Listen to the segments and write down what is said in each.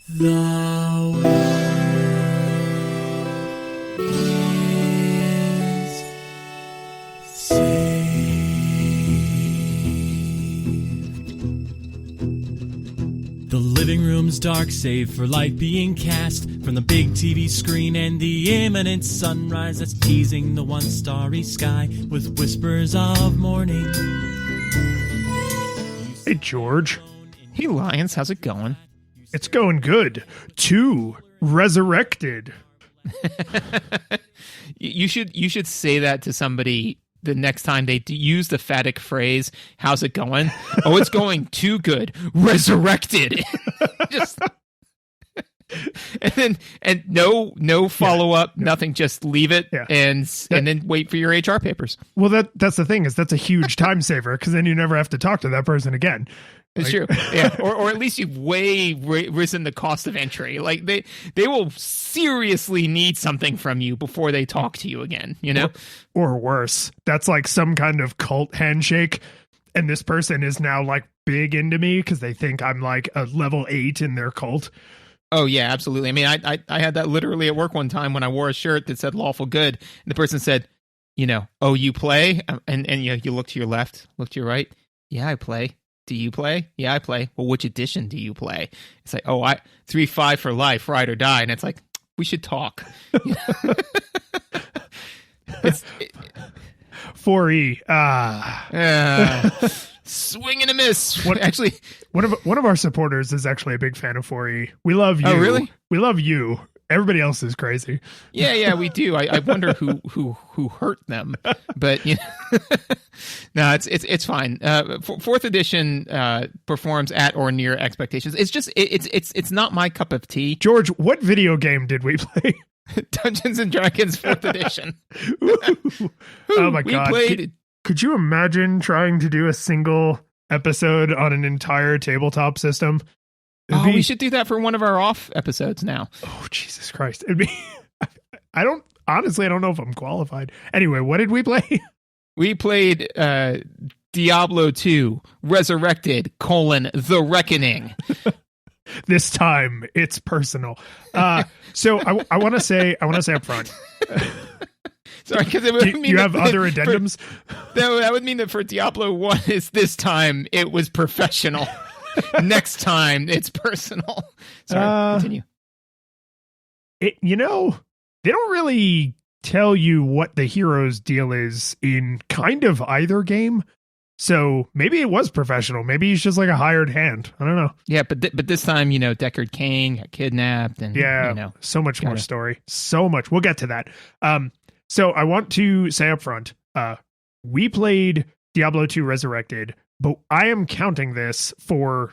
The world is saved. The living room's dark, save for light being cast from the big TV screen and the imminent sunrise that's teasing the one starry sky with whispers of morning. Hey, George. Hey, Lions, how's it going? It's going good. 2 resurrected. You should say that to somebody the next time they use the phatic phrase, how's it going? Oh, it's going too good. Resurrected. Just and no follow up, nothing, just leave it and then wait for your HR papers. Well, that's the thing, is that's a huge time saver, because then you never have to talk to that person again. It's true. Yeah. Or at least you've risen the cost of entry. Like they will seriously need something from you before they talk to you again, you know? Or worse. That's like some kind of cult handshake. And this person is now like big into me because they think I'm like a level 8 in their cult. Oh, yeah, absolutely. I mean, I had that literally at work one time when I wore a shirt that said lawful good. And the person said, oh, you play? And you look to your left, look to your right. Yeah, I play. Do you play? Yeah, I play. Well, which edition do you play? It's like, 3-5 for life, ride or die. And it's like, we should talk. 4E. Swing and a miss. One of our supporters is actually a big fan of 4E. We love you. Oh, really? We love you. Everybody else is crazy. Yeah, we do. I wonder who hurt them, but no, it's fine. 4th edition performs at or near expectations. It's just it's not my cup of tea. George, what video game did we play? Dungeons and Dragons 4th edition. Oh my God! Played. Could you imagine trying to do a single episode on an entire tabletop system? We should do that for one of our off episodes now. Oh, Jesus Christ. I don't know if I'm qualified. Anyway, what did we play? We played Diablo 2, Resurrected, The Reckoning. This time, it's personal. So I want to say up front. Sorry, because it would mean you have other addendums? That would mean that for Diablo 1, is this time it was professional. Next time, it's personal. Sorry, continue. They don't really tell you what the hero's deal is in kind of either game. So maybe it was professional. Maybe he's just like a hired hand. I don't know. Yeah, but this time, Deckard Cain got kidnapped. And, so much more story. So much. We'll get to that. So I want to say up front, we played Diablo 2 Resurrected, but I am counting this for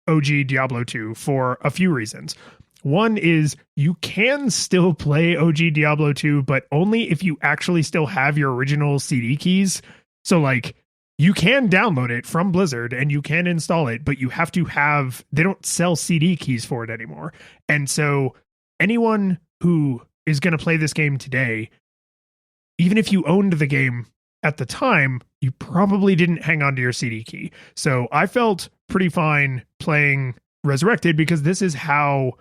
OG Diablo 2 for a few reasons. One is you can still play OG Diablo 2, but only if you actually still have your original CD keys. So like you can download it from Blizzard and you can install it, but you have to they don't sell CD keys for it anymore. And so anyone who is going to play this game today, even if you owned the game at the time, you probably didn't hang on to your CD key. So I felt pretty fine playing Resurrected because this is how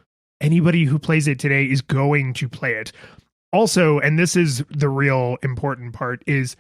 anybody who plays it today is going to play it. Also, and this is the real important part, is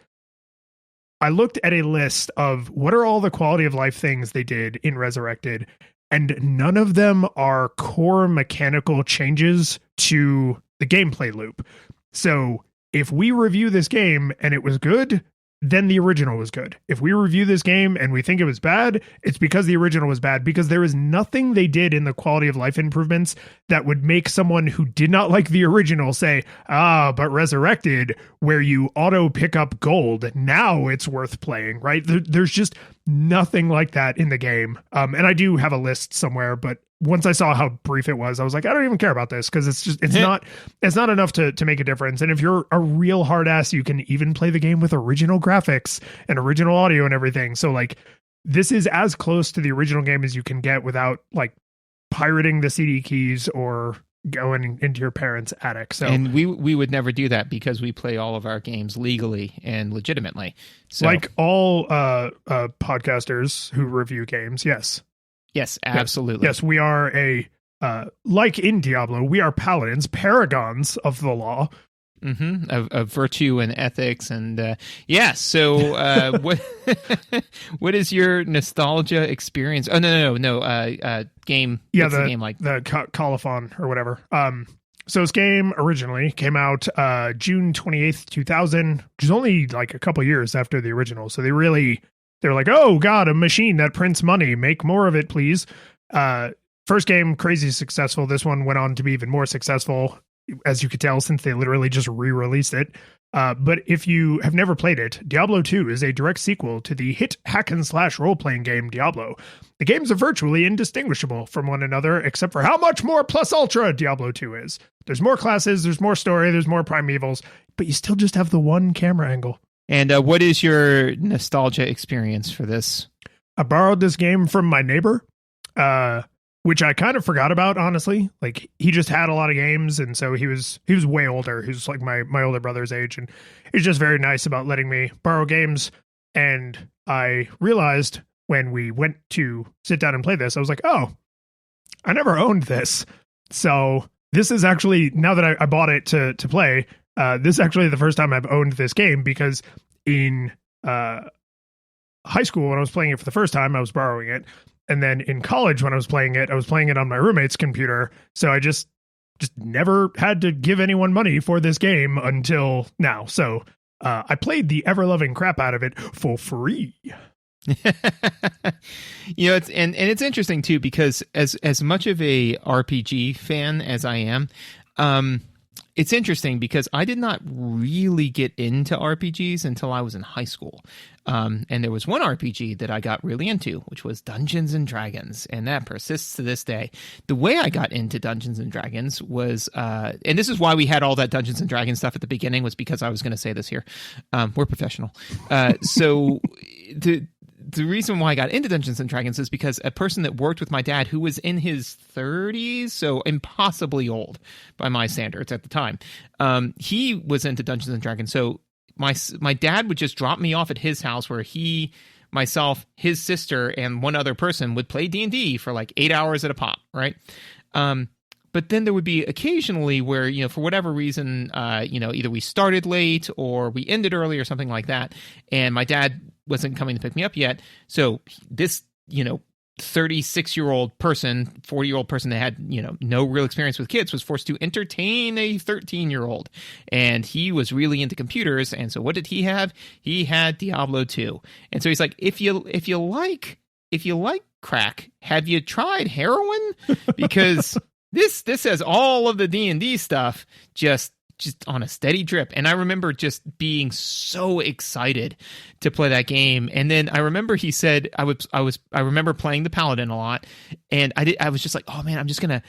I looked at a list of what are all the quality of life things they did in Resurrected, and none of them are core mechanical changes to the gameplay loop. So if we review this game and it was good, then the original was good. If we review this game and we think it was bad, it's because the original was bad, because there is nothing they did in the quality of life improvements that would make someone who did not like the original say, but Resurrected, where you auto pick up gold, now it's worth playing, right? There's just nothing like that in the game. And I do have a list somewhere, but once I saw how brief it was, I was like, I don't even care about this, because it's not enough to make a difference. And if you're a real hard ass, you can even play the game with original graphics and original audio and everything. So like this is as close to the original game as you can get without like pirating the CD keys or going into your parents' attic. So, and we would never do that because we play all of our games legally and legitimately. So, like all podcasters who review games, yes. Yes, absolutely. Yes, we are a like in Diablo, we are paladins, paragons of the law. Of virtue and ethics, and what what is your nostalgia experience? Oh, no, game. Yeah, the game like the colophon or whatever. So this game originally came out June 28th, 2000, which is only like a couple years after the original. So they're like, oh god, a machine that prints money, make more of it, please. First game, crazy successful. This one went on to be even more successful, as you could tell, since they literally just re-released it. But if you have never played it, Diablo 2 is a direct sequel to the hit hack-and-slash role-playing game Diablo. The games are virtually indistinguishable from one another, except for how much more plus ultra Diablo 2 is. There's more classes, there's more story, there's more primevals, but you still just have the one camera angle. And what is your nostalgia experience for this? I borrowed this game from my neighbor, which I kind of forgot about, honestly. Like, he just had a lot of games, and so he was way older. He was like my older brother's age, and he's just very nice about letting me borrow games. And I realized when we went to sit down and play this, I was like, oh, I never owned this. So this is actually, now that I bought it to play, this is actually the first time I've owned this game, because in high school, when I was playing it for the first time, I was borrowing it. And then in college, when I was playing it on my roommate's computer. So I just never had to give anyone money for this game until now. So I played the ever-loving crap out of it for free. It's it's interesting too, because as much of a RPG fan as I am, it's interesting because I did not really get into RPGs until I was in high school. And there was one RPG that I got really into, which was Dungeons and Dragons, and that persists to this day. The way I got into Dungeons and Dragons was, and this is why we had all that Dungeons and Dragons stuff at the beginning, was because I was going to say this here. We're professional. So the reason why I got into Dungeons and Dragons is because a person that worked with my dad, who was in his 30s, so impossibly old by my standards at the time, he was into Dungeons and Dragons. So my dad would just drop me off at his house, where he, myself, his sister, and one other person would play D&D for like 8 hours at a pop, right? But then there would be occasionally where, for whatever reason, either we started late or we ended early or something like that, and my dad wasn't coming to pick me up yet. So this, 36-year-old person, 40-year-old person that had, no real experience with kids, was forced to entertain a 13-year-old. And he was really into computers. And so what did he have? He had Diablo 2. And so he's like, if you like crack, have you tried heroin? Because this has all of the D&D stuff just on a steady drip. And I remember just being so excited to play that game. And then I remember he said, I remember playing the Paladin a lot, and I was just like, oh man, I'm just gonna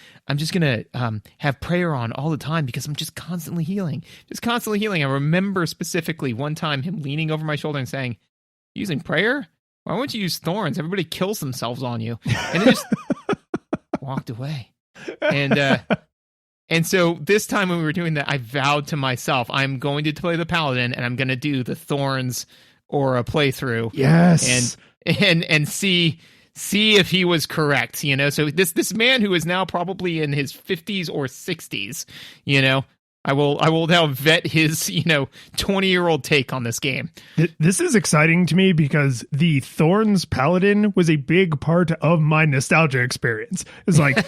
have prayer on all the time, because I'm just constantly healing. I remember specifically one time him leaning over my shoulder and saying, using prayer? Why won't you use thorns? Everybody kills themselves on you. And then just walked away. And so this time when we were doing that, I vowed to myself, I'm going to play the Paladin, and I'm going to do the Thorns or a playthrough. Yes. And see if he was correct, So this man who is now probably in his 50s or 60s, I will now vet his, 20-year-old take on this game. This is exciting to me because the Thorns Paladin was a big part of my nostalgia experience. It's like,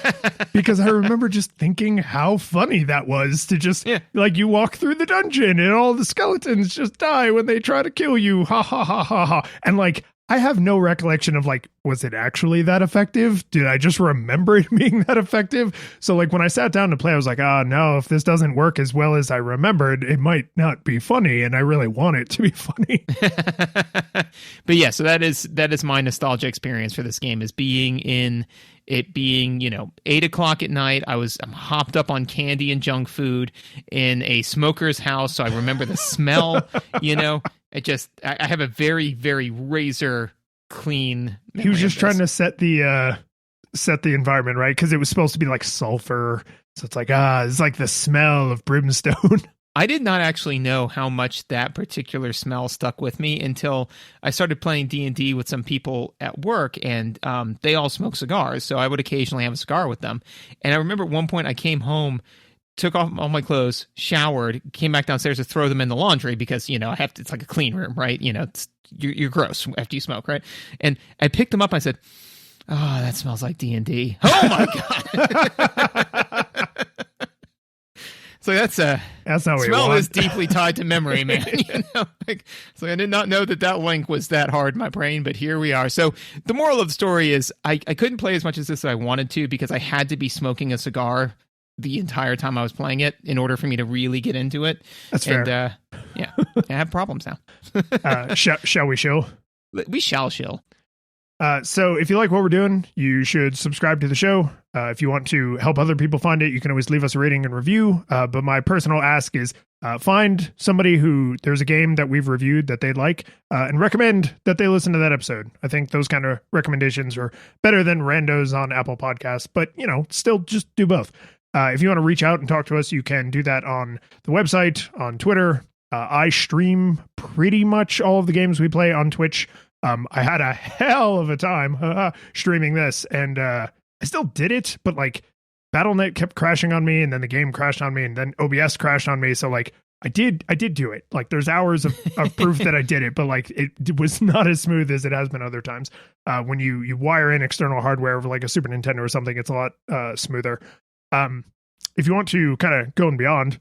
because I remember just thinking how funny that was to just, like, you walk through the dungeon and all the skeletons just die when they try to kill you. Ha ha ha ha ha. And like, I have no recollection of like, was it actually that effective? Did I just remember it being that effective? So like when I sat down to play, I was like, no, if this doesn't work as well as I remembered, it might not be funny. And I really want it to be funny. But yeah, so that is my nostalgia experience for this game, is being 8 o'clock at night. I'm hopped up on candy and junk food in a smoker's house. So I remember the smell, I have a very, very razor clean. He was just trying to set the environment, right? Because it was supposed to be like sulfur. So it's like, it's like the smell of brimstone. I did not actually know how much that particular smell stuck with me until I started playing D&D with some people at work, and they all smoke cigars, so I would occasionally have a cigar with them. And I remember at one point I came home, took off all my clothes, showered, came back downstairs to throw them in the laundry because, I have to, it's like a clean room, right? You're gross after you smoke, right? And I picked them up, I said, "Oh, that smells like D&D. Oh my God." So that's not what smell is deeply tied to memory, man. So I did not know that link was that hard in my brain, but here we are. So the moral of the story is I couldn't play as much as this as I wanted to because I had to be smoking a cigar the entire time I was playing it in order for me to really get into it. That's fair. And I have problems now. Shall we chill? We shall chill. So if you like what we're doing, you should subscribe to the show. If you want to help other people find it, you can always leave us a rating and review. But my personal ask is find somebody who there's a game that we've reviewed that they'd like and recommend that they listen to that episode. I think those kind of recommendations are better than randos on Apple Podcasts, but still just do both. If you want to reach out and talk to us, you can do that on the website, on Twitter. I stream pretty much all of the games we play on Twitch. I had a hell of a time streaming this, and I still did it, but like BattleNet kept crashing on me, and then the game crashed on me, and then OBS crashed on me. So like I did do it. Like there's hours of proof that I did it, but like it was not as smooth as it has been other times. When you wire in external hardware over like a Super Nintendo or something, it's a lot smoother. If you want to kind of go and beyond,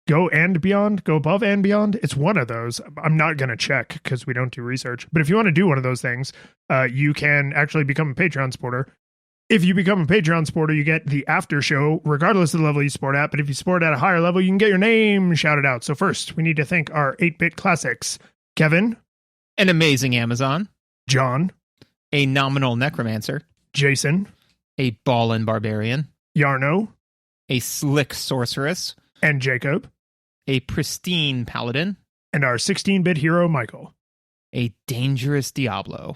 go above and beyond. It's one of those. I'm not going to check because we don't do research. But if you want to do one of those things, you can actually become a Patreon supporter. If you become a Patreon supporter, you get the after show, regardless of the level you support at. But if you support at a higher level, you can get your name shouted out. So first, we need to thank our 8-bit classics. Kevin. An amazing Amazon. John. A nominal necromancer. Jason. A ballin' barbarian. Yarno. A slick sorceress. And Jacob. A pristine paladin. And our 16-bit hero, Michael. A dangerous Diablo.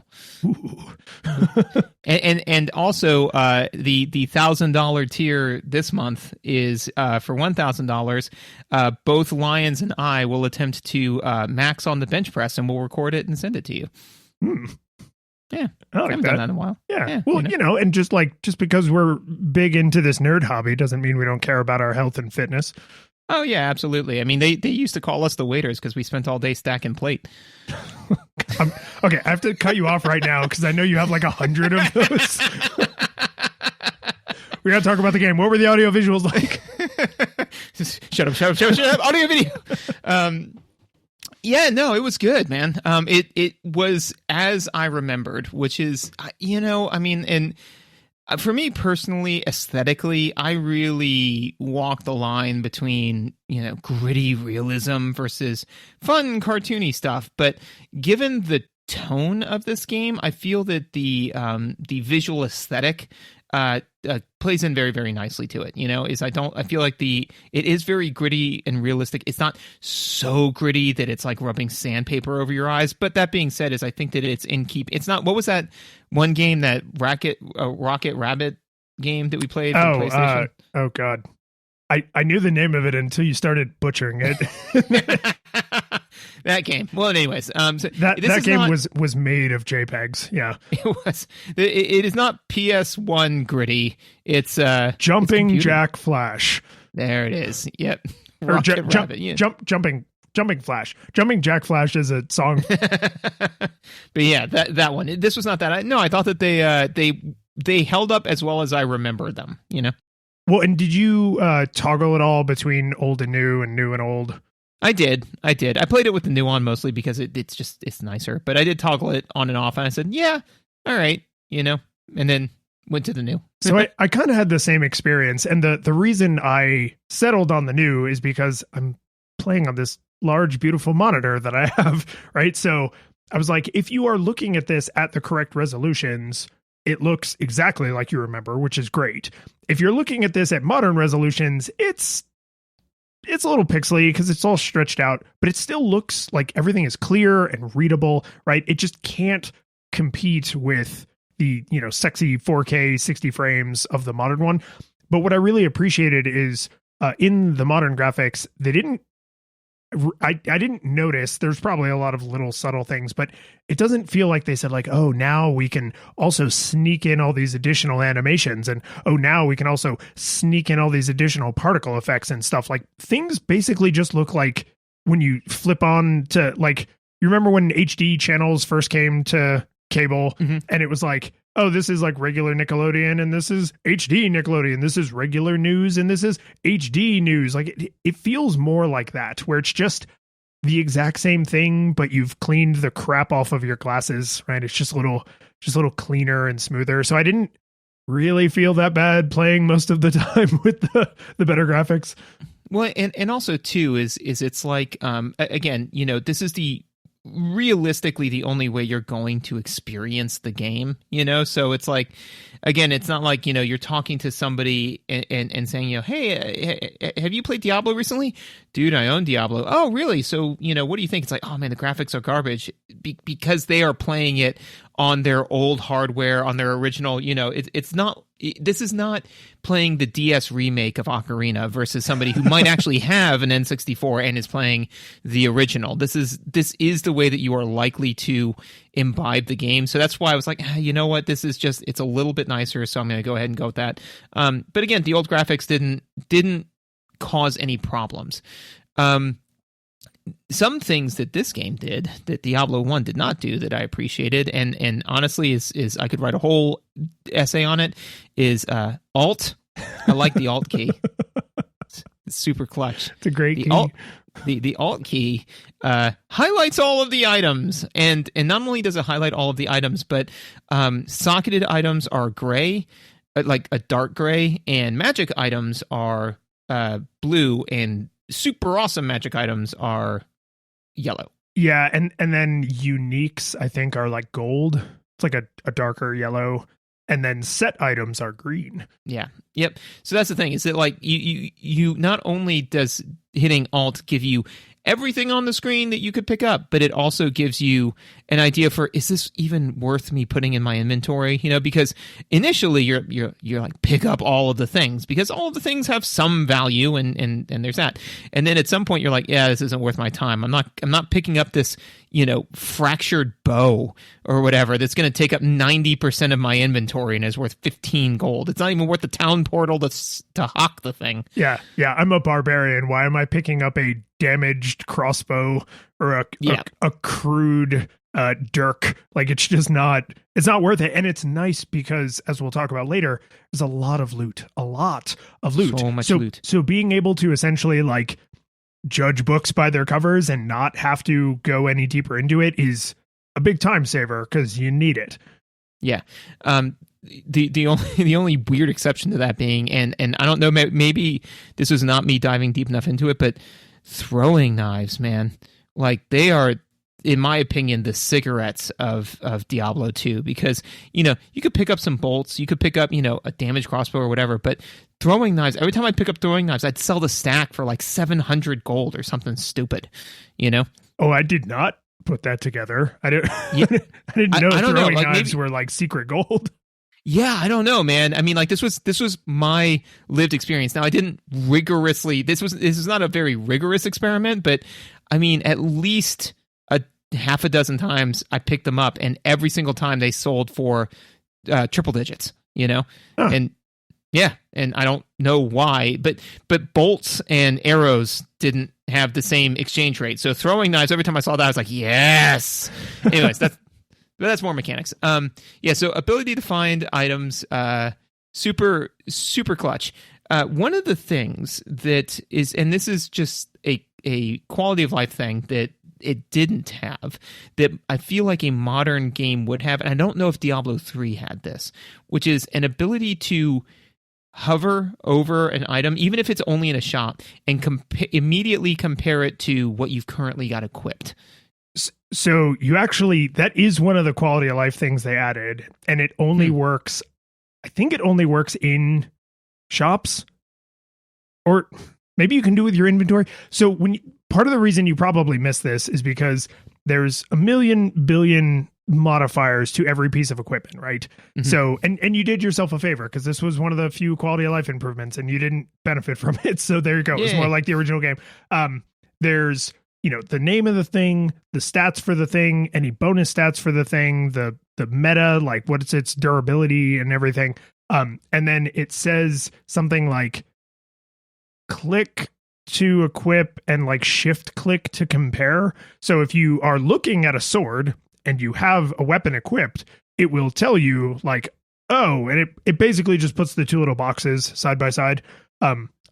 and also the $1,000 tier this month is for $1,000. Both Lions and I will attempt to max on the bench press, and we'll record it and send it to you. Yeah, I haven't done that in a while. Yeah. Well, and just because we're big into this nerd hobby doesn't mean we don't care about our health and fitness. Oh yeah, absolutely. I mean, they used to call us the waiters because we spent all day stacking plate. Okay, I have to cut you off right now because I know you have like 100 of those. We got to talk about the game. What were the audio visuals like? Shut up. Audio video. Yeah, no, it was good, man. It was as I remembered, which is, and for me personally, aesthetically, I really walk the line between, gritty realism versus fun, cartoony stuff. But given the tone of this game, I feel that the visual aesthetic plays in very, very nicely to it. I feel like it is very gritty and realistic. It's not so gritty that it's like rubbing sandpaper over your eyes. But that being said, I think that it's it's not, what was that one game, that Rocket Rabbit game that we played for PlayStation? Oh God. I knew the name of it until you started butchering it. That game. Well, anyways, so that game was made of JPEGs. Yeah, it was. It is not PS1 gritty. It's Jumping Jack Flash. There it is. Yep. Jumping Flash. Jumping Jack Flash is a song. But yeah, that one. This was not that. I thought that they held up as well as I remember them. Well, and did you toggle it all between old and new and old? I did. I played it with the new on mostly because it's nicer. But I did toggle it on and off, and I said, yeah, all right, and then went to the new. So I kind of had the same experience, and the reason I settled on the new is because I'm playing on this large, beautiful monitor that I have, right? So I was like, if you are looking at this at the correct resolutions, it looks exactly like you remember, which is great. If you're looking at this at modern resolutions, it's a little pixely because it's all stretched out, but it still looks like everything is clear and readable, right? It just can't compete with the, sexy 4K 60 frames of the modern one. But what I really appreciated is in the modern graphics, they didn't. I didn't notice. There's probably a lot of little subtle things, but it doesn't feel like they said like, oh, now we can also sneak in all these additional animations, and oh, now we can also sneak in all these additional particle effects and stuff. Like things basically just look like when you flip on to like, you remember when HD channels first came to cable, and it was like, oh, this is like regular Nickelodeon, and this is HD Nickelodeon, this is regular news, and this is HD news. Like it feels more like that, where it's just the exact same thing, but you've cleaned the crap off of your glasses, right? It's just a little cleaner and smoother. So I didn't really feel that bad playing most of the time with the better graphics. Well, and also too is it's like again, this is realistically the only way you're going to experience the game, so it's like, again, it's not like you're talking to somebody and saying, hey, have you played Diablo recently? Dude, I own Diablo. Oh, really? So what do you think? It's like, oh man, the graphics are garbage, because they are playing it on their old hardware, on their original. It's not. This is not playing the DS remake of Ocarina versus somebody who might actually have an N64 and is playing the original. This is the way that you are likely to imbibe the game. So that's why I was like, you know what? This is just, it's a little bit nicer, so I'm going to go ahead and go with that. But again, the old graphics didn't cause any problems. Some things that this game did that Diablo 1 did not do that I appreciated, and honestly is I could write a whole essay on it, is Alt. I like the Alt key. It's super clutch. It's a great key. The Alt key highlights all of the items, and not only does it highlight all of the items, but socketed items are gray, like a dark gray, and magic items are blue, and super awesome magic items are yellow. Yeah, and then uniques, I think, are like gold. It's like a darker yellow. And then set items are green. Yeah. Yep. So that's the thing, is that like you not only does hitting Alt give you everything on the screen that you could pick up, but it also gives you an idea for, is this even worth me putting in my inventory? Because initially you're like, pick up all of the things, because all of the things have some value, and there's that. And then at some point you're like, yeah, this isn't worth my time. I'm not picking up this, fractured bow or whatever that's going to take up 90% of my inventory and is worth 15 gold. It's not even worth the town portal to hawk the thing. Yeah. I'm a barbarian. Why am I picking up a damaged crossbow or a crude dirk? Like, it's just not worth it. And it's nice because, as we'll talk about later, there's a lot of loot. So much loot. So being able to essentially like judge books by their covers and not have to go any deeper into it is a big time saver, because you need it. Yeah. The only weird exception to that being, and I don't know, maybe this was not me diving deep enough into it, but throwing knives, man, like they are, in my opinion, the cigarettes of Diablo 2, because you could pick up some bolts, you could pick up a damaged crossbow or whatever, but throwing knives, every time I'd pick up throwing knives, I'd sell the stack for like 700 gold or something stupid. Oh, I did not put that together. I didn't know throwing knives were like secret gold. Yeah, I don't know, man. I mean, like this was my lived experience. Now, I didn't rigorously. This is not a very rigorous experiment, but I mean, at least a half a dozen times I picked them up, and every single time they sold for triple digits. And yeah, and I don't know why, but bolts and arrows didn't have the same exchange rate. So throwing knives, every time I saw that, I was like, yes. Anyways, that's more mechanics. Yeah, so ability to find items, super, super clutch. One of the things that is, and this is just a quality of life thing that it didn't have, that I feel like a modern game would have, and I don't know if Diablo 3 had this, which is an ability to hover over an item, even if it's only in a shop, and immediately compare it to what you've currently got equipped. So you actually, that is one of the quality of life things they added, and it only works, I think it only works in shops, or maybe you can do it with your inventory. So part of the reason you probably missed this is because there's a million billion modifiers to every piece of equipment, right? Mhm. So, and you did yourself a favor because this was one of the few quality of life improvements and you didn't benefit from it. So there you go. It was Yay. more like the original game. There's, the name of the thing, the stats for the thing, any bonus stats for the thing, the meta, like what's its durability and everything. And then it says something like click to equip and like shift click to compare. So if you are looking at a sword and you have a weapon equipped, it will tell you like, oh, and it basically just puts the two little boxes side by side.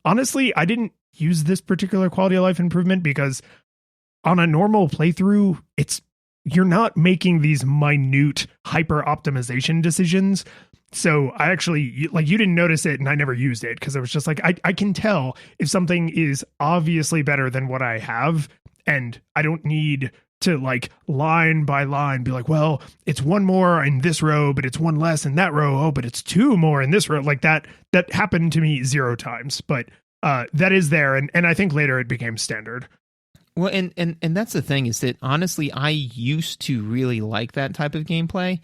Honestly, I didn't use this particular quality of life improvement because on a normal playthrough, you're not making these minute hyper optimization decisions. So I actually, like, you didn't notice it and I never used it because it was just like, I can tell if something is obviously better than what I have, and I don't need to like line by line be like, well, it's one more in this row, but it's one less in that row. Oh, but it's two more in this row. Like that happened to me 0 times, but that is there. And I think later it became standard. Well, and that's the thing is that honestly, I used to really like that type of gameplay.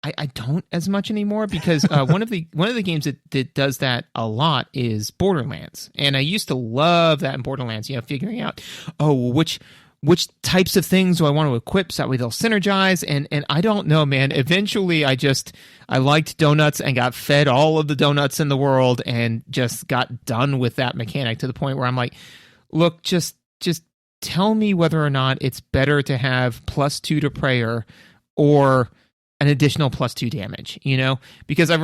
I don't as much anymore because one of the games that does that a lot is Borderlands, and I used to love that in Borderlands. Figuring out which types of things do I want to equip so that way they'll synergize, and I don't know, man. Eventually, I liked donuts and got fed all of the donuts in the world, and just got done with that mechanic to the point where I'm like, look, just tell me whether or not it's better to have +2 to prayer or an additional +2 damage, because I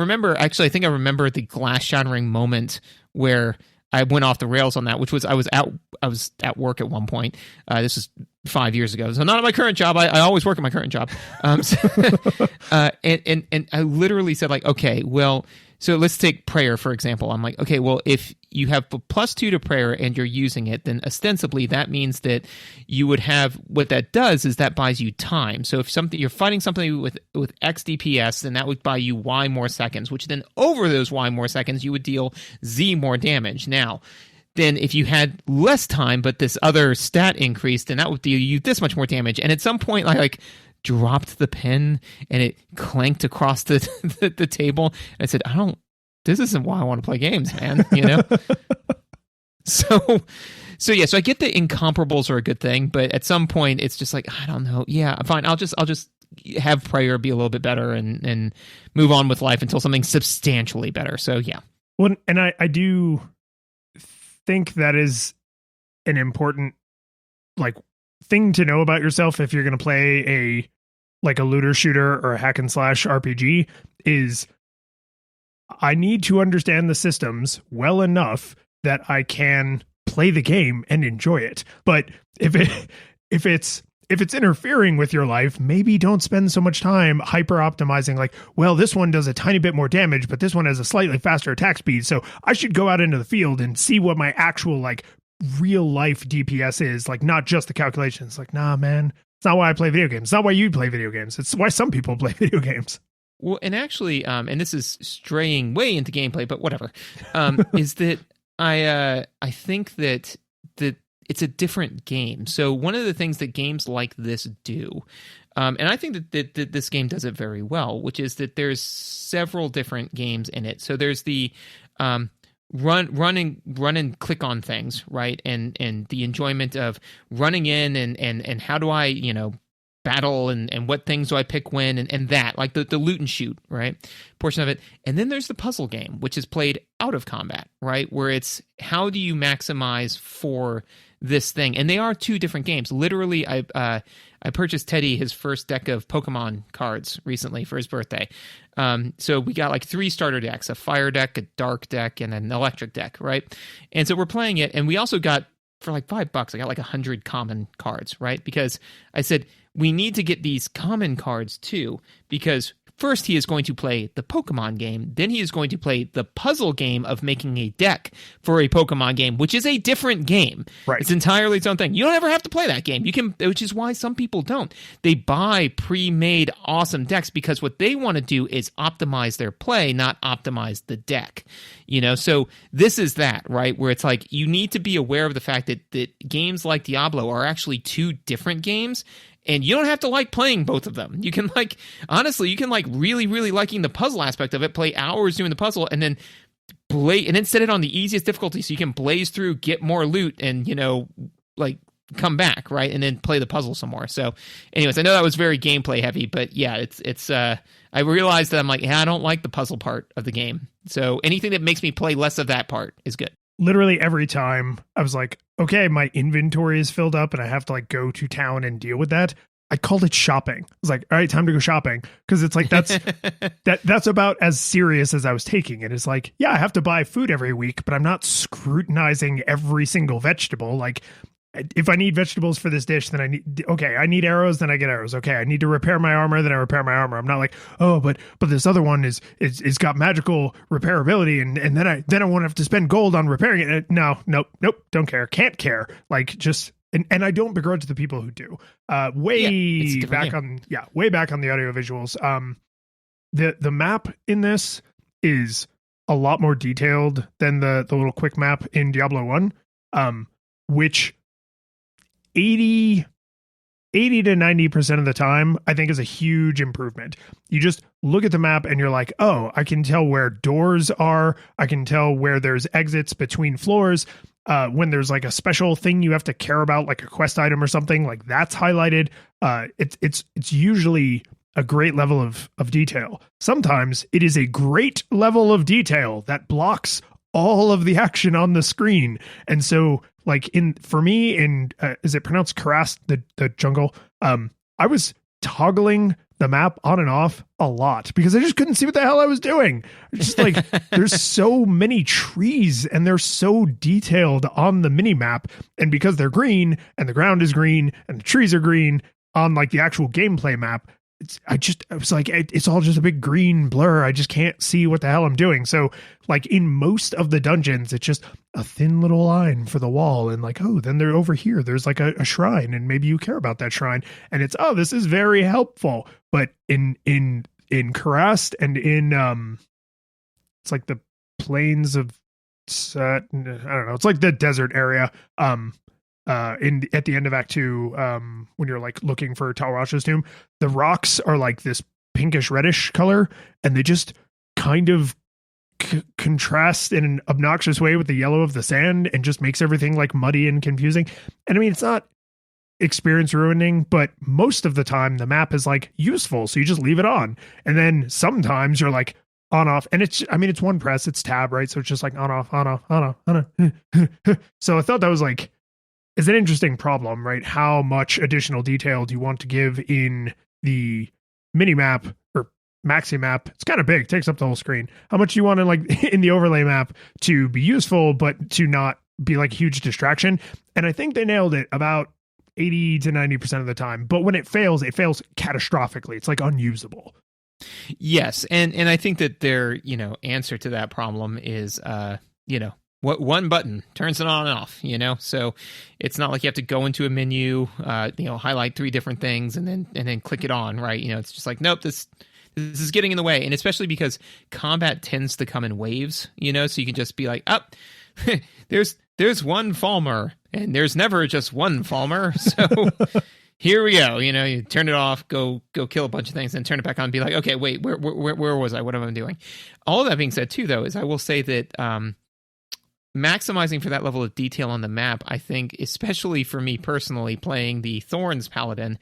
think I remember the glass shattering moment where I went off the rails on that, which was I was at work at one point. This was 5 years ago, so not at my current job. I always work at my current job. And I literally said like, okay, well, so let's take prayer for example. I'm like, okay, well, if you have +2 to prayer and you're using it, then ostensibly that means that you would have, what that does is that buys you time. So if you're fighting something with X DPS, then that would buy you Y more seconds, which then over those Y more seconds, you would deal Z more damage. Now, then if you had less time, but this other stat increased, then that would deal you this much more damage. And at some point, like dropped the pen and it clanked across the table. And I said, this isn't why I want to play games, man. So yeah, so I get that incomparables are a good thing, but at some point it's just like, I don't know. Yeah, fine. I'll just have prayer be a little bit better and move on with life until something substantially better. So yeah. Well, and I do think that is an important like thing to know about yourself if you're going to play a looter shooter or a hack and slash RPG is I need to understand the systems well enough that I can play the game and enjoy it. But if it's interfering with your life, maybe don't spend so much time hyper optimizing like, well, this one does a tiny bit more damage, but this one has a slightly faster attack speed. So I should go out into the field and see what my actual like real life DPS is, like not just the calculations. Like, nah, man, it's not why I play video games. It's not why you play video games. It's why some people play video games. Well, and actually, and this is straying way into gameplay, but whatever, is that I think that it's a different game. So one of the things that games like this do, and I think that this game does it very well, which is that there's several different games in it. So there's the run and click on things, right? And the enjoyment of running in and how do I, battle and what things do I pick when and that, like the loot and shoot, right? Portion of it. And then there's the puzzle game, which is played out of combat, right? Where it's how do you maximize for this thing? And they are two different games. Literally, I purchased Teddy his first deck of Pokemon cards recently for his birthday. So we got like 3 starter decks, a fire deck, a dark deck, and an electric deck, right? And so we're playing it, and we also got, for like $5, I got like 100 common cards, right? Because I said, we need to get these common cards too, because first he is going to play the Pokemon game, then he is going to play the puzzle game of making a deck for a Pokemon game, which is a different game. Right. It's entirely its own thing. You don't ever have to play that game. You can, which is why some people don't. They buy pre-made awesome decks because what they want to do is optimize their play, not optimize the deck. So this is that, right? Where it's like you need to be aware of the fact that games like Diablo are actually 2 different games. And you don't have to like playing both of them. You can honestly, you can really, really liking the puzzle aspect of it, play hours doing the puzzle, and then set it on the easiest difficulty so you can blaze through, get more loot, and, come back, right? And then play the puzzle some more. So anyways, I know that was very gameplay heavy, but yeah, it's I realized that I'm like, I don't like the puzzle part of the game. So anything that makes me play less of that part is good. Literally every time I was like, okay, my inventory is filled up and I have to go to town and deal with that. I called it shopping. I was like, all right, time to go shopping. Cause it's like, that's about as serious as I was taking it. It's like, yeah, I have to buy food every week, but I'm not scrutinizing every single vegetable. Like, if I need vegetables for this dish, then I need arrows, then I get arrows. Okay, I need to repair my armor, then I repair my armor. I'm not like, oh, but this other one is got magical repairability, and then I won't have to spend gold on repairing it. Nope, don't care, can't care. Like, just and I don't begrudge the people who do. Way back on the audio visuals. The map in this is a lot more detailed than the little quick map in Diablo 1, which 80 to 90% of the time, I think, is a huge improvement. You just look at the map and you're like, oh, I can tell where doors are. I can tell where there's exits between floors. When there's a special thing you have to care about, like a quest item or something, like that's highlighted. It's usually a great level of detail. Sometimes it is a great level of detail that blocks all of the action on the screen. And so for me, is it pronounced Karast, the jungle? I was toggling the map on and off a lot because I just couldn't see what the hell I was doing. Just there's so many trees and they're so detailed on the mini map. And because they're green and the ground is green and the trees are green on the actual gameplay map, it's all just a big green blur. I just can't see what the hell I'm doing. So in most of the dungeons, it's just a thin little line for the wall. And then they're over here. There's a shrine and maybe you care about that shrine. And it's, oh, this is very helpful. But in Karast and in, it's the plains of, I don't know. It's the desert area. At the end of Act 2, when you're looking for Talrash's tomb, the rocks are this pinkish reddish color, and they just kind of contrast in an obnoxious way with the yellow of the sand, and just makes everything muddy and confusing. And I mean, it's not experience ruining, but most of the time the map is useful, so you just leave it on, and then sometimes you're on off, and it's one press, it's tab, right? So it's just on off, on off, on off, on off. So I thought that was is an interesting problem, right? How much additional detail do you want to give in the mini map or maxi map? It's kind of big, takes up the whole screen. How much do you want to in the overlay map to be useful, but to not be a huge distraction? And I think they nailed it about 80 to 90% of the time. But when it fails catastrophically. It's unusable. Yes. And I think that their, answer to that problem is, what one button turns it on and off, so it's not like you have to go into a menu, highlight 3 different things and then click it on, right? It's just nope, this is getting in the way. And especially because combat tends to come in waves, so you can just be there's one Falmer and there's never just one Falmer. So here we go. You turn it off, go kill a bunch of things, then turn it back on and be like, okay, wait, where was I? What am I doing? All of that being said too, though, is I will say that, maximizing for that level of detail on the map, I think, especially for me personally, playing the Thorns Paladin,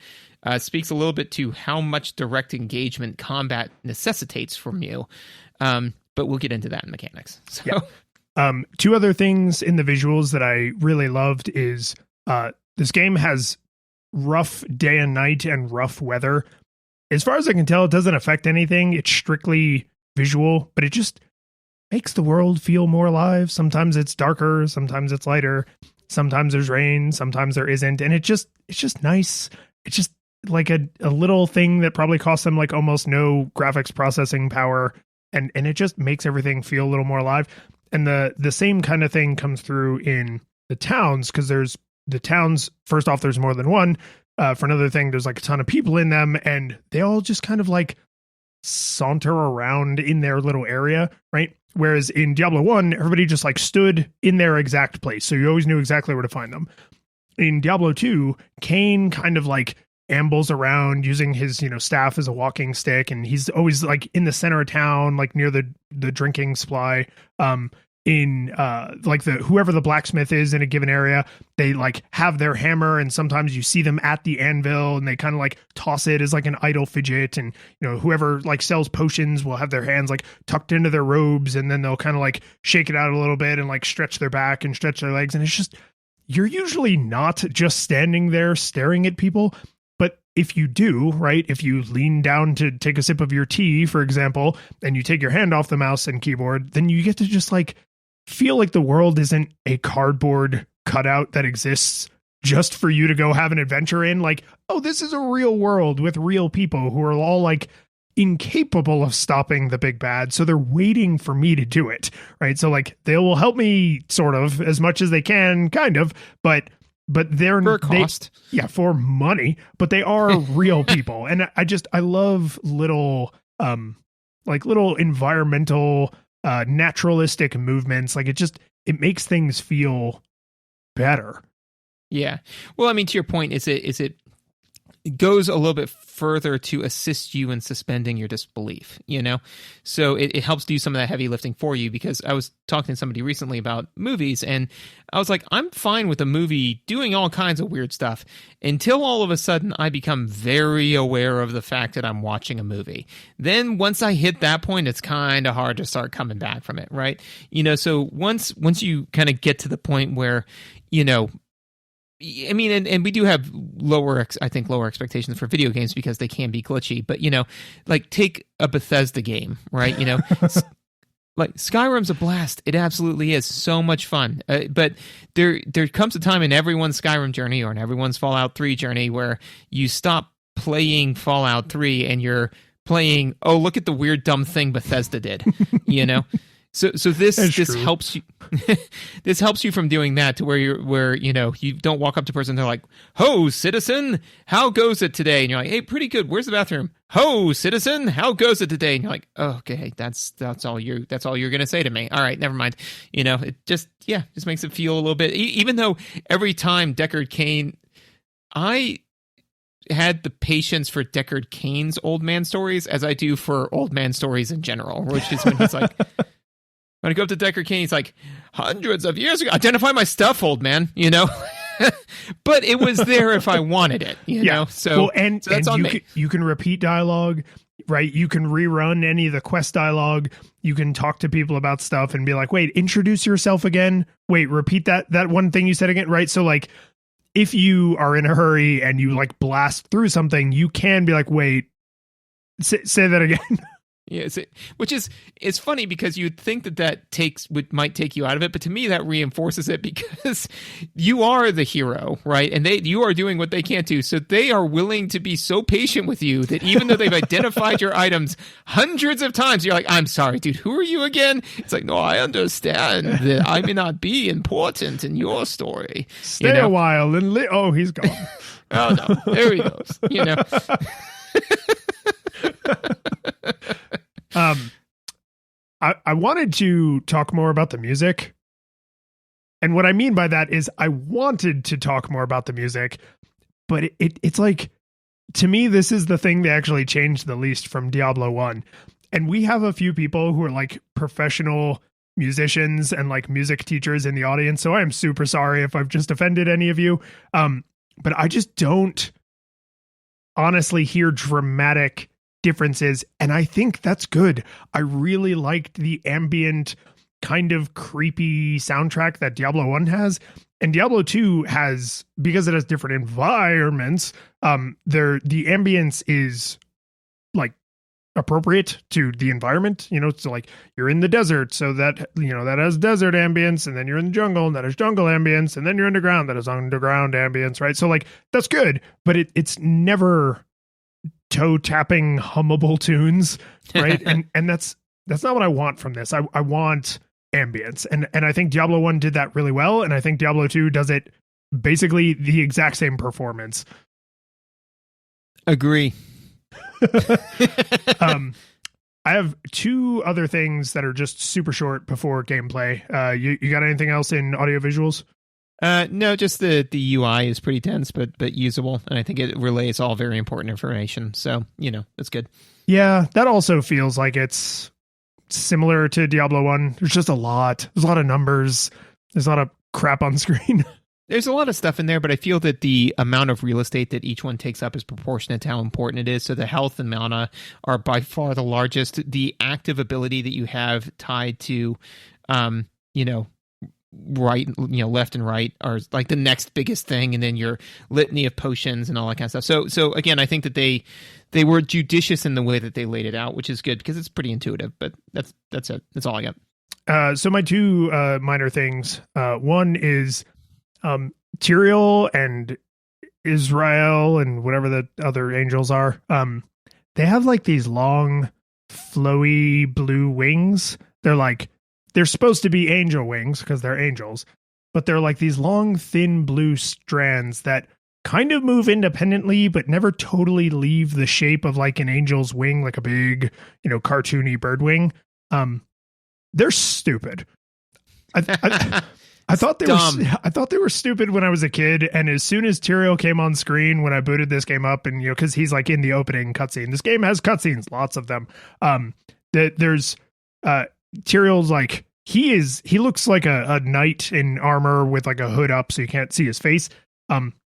speaks a little bit to how much direct engagement combat necessitates from you. But we'll get into that in mechanics. So, yeah. 2 other things in the visuals that I really loved is this game has rough day and night and rough weather. As far as I can tell, it doesn't affect anything. It's strictly visual, but it just makes the world feel more alive. Sometimes it's darker, sometimes it's lighter, sometimes there's rain, sometimes there isn't, and it's just nice. It's just a little thing that probably costs them almost no graphics processing power, and it just makes everything feel a little more alive. And the same kind of thing comes through in the towns, because there's the towns, first off, there's more than one. For another thing, there's a ton of people in them, and they all just kind of saunter around in their little area, right? Whereas in Diablo 1, everybody just stood in their exact place. So you always knew exactly where to find them. In Diablo 2, Cain kind of ambles around using his, staff as a walking stick, and he's always like in the center of town, like near the drinking supply. In like whoever the blacksmith is in a given area, they like have their hammer, and sometimes you see them at the anvil and they kind of like toss it as like an idle fidget. And whoever like sells potions will have their hands like tucked into their robes, and then they'll kind of like shake it out a little bit and like stretch their back and stretch their legs. And it's just, you're usually not just standing there staring at people. But if you do, right, if you lean down to take a sip of your tea, for example, and you take your hand off the mouse and keyboard, then you get to just like feel like the world isn't a cardboard cutout that exists just for you to go have an adventure in. Like, oh, this is a real world with real people who are all like incapable of stopping the big bad. So they're waiting for me to do it. Right. So like they will help me sort of as much as they can, kind of, but they're for cost. For money, but they are real people. And I love little, little environmental, naturalistic movements. Like it makes things feel better. Yeah. Well, I mean, to your point, it goes a little bit further to assist you in suspending your disbelief, So it helps do some of that heavy lifting for you, because I was talking to somebody recently about movies, and I was like, I'm fine with a movie doing all kinds of weird stuff until all of a sudden I become very aware of the fact that I'm watching a movie. Then once I hit that point, it's kind of hard to start coming back from it, right? So once you kind of get to the point where, I mean, and we do have lower expectations for video games because they can be glitchy. But, like take a Bethesda game, right? Like Skyrim's a blast. It absolutely is so much fun. But there comes a time in everyone's Skyrim journey or in everyone's Fallout 3 journey where you stop playing Fallout 3 and you're playing, oh, look at the weird dumb thing Bethesda did, So this helps you. This helps you from doing that to where you don't walk up to a person and they're like, "Ho, citizen, how goes it today?" And you're like, "Hey, pretty good. Where's the bathroom?" "Ho, citizen, how goes it today?" And you're like, oh, "Okay, that's all you're gonna say to me. All right, never mind." It just makes it feel a little bit. Even though every time Deckard Cain, I had the patience for Deckard Cain's old man stories as I do for old man stories in general, which is when he's like. When I go up to Deckard Cain, he's like, "Hundreds of years ago, identify my stuff, old man," But it was there if I wanted it, know? So, so that's on me. You can repeat dialogue, right? You can rerun any of the quest dialogue. You can talk to people about stuff and be like, wait, introduce yourself again. Wait, repeat that one thing you said again, right? So like, if you are in a hurry and you like blast through something, you can be like, wait, say that again. Yeah, it's funny because you'd think that might take you out of it, but to me that reinforces it because you are the hero, right? And you are doing what they can't do, so they are willing to be so patient with you that even though they've identified your items hundreds of times, you're like, "I'm sorry, dude, who are you again?" It's like, "No, I understand that I may not be important in your story." Stay a while and oh, he's gone. Oh no, there he goes. I wanted to talk more about the music. And what I mean by that is I wanted to talk more about the music, but it's like, to me, this is the thing they actually changed the least from Diablo 1. And we have a few people who are like professional musicians and like music teachers in the audience. So I am super sorry if I've just offended any of you. But I just don't honestly hear dramatic differences, and I think that's good. I really liked the ambient kind of creepy soundtrack that Diablo 1 has, and Diablo 2 has, because it has different environments, the ambience is like appropriate to the environment, so like you're in the desert, so that that has desert ambience, and then you're in the jungle and that has jungle ambience, and then you're underground, that has underground ambience, right? So like that's good, but it's never toe tapping hummable tunes, right? and that's not what I want from this. I want ambience, and I think Diablo 1 did that really well, and I think Diablo 2 does it basically the exact same performance. Agree. I have two other things that are just super short before gameplay. You got anything else in audio visuals? No, just the UI is pretty dense, but usable, and I think it relays all very important information. So that's good. Yeah, that also feels like it's similar to Diablo 1. There's just a lot. There's a lot of numbers. There's a lot of crap on screen. There's a lot of stuff in there, but I feel that the amount of real estate that each one takes up is proportionate to how important it is. So the health and mana are by far the largest. The active ability that you have tied to, right, left and right are like the next biggest thing, and then your litany of potions and all that kind of stuff. So again, I think that they were judicious in the way that they laid it out, which is good because it's pretty intuitive. But that's it. That's all I got. So my two minor things. One is Tyrael and Israel and whatever the other angels are. They have like these long, flowy blue wings. They're supposed to be angel wings because they're angels, but they're like these long, thin blue strands that kind of move independently, but never totally leave the shape of like an angel's wing, like a big, cartoony bird wing. They're stupid. I thought they were stupid when I was a kid, and as soon as Tyrael came on screen when I booted this game up, and because he's like in the opening cutscene, this game has cutscenes, lots of them. There's Tyrael's like he looks like a knight in armor with like a hood up so you can't see his face.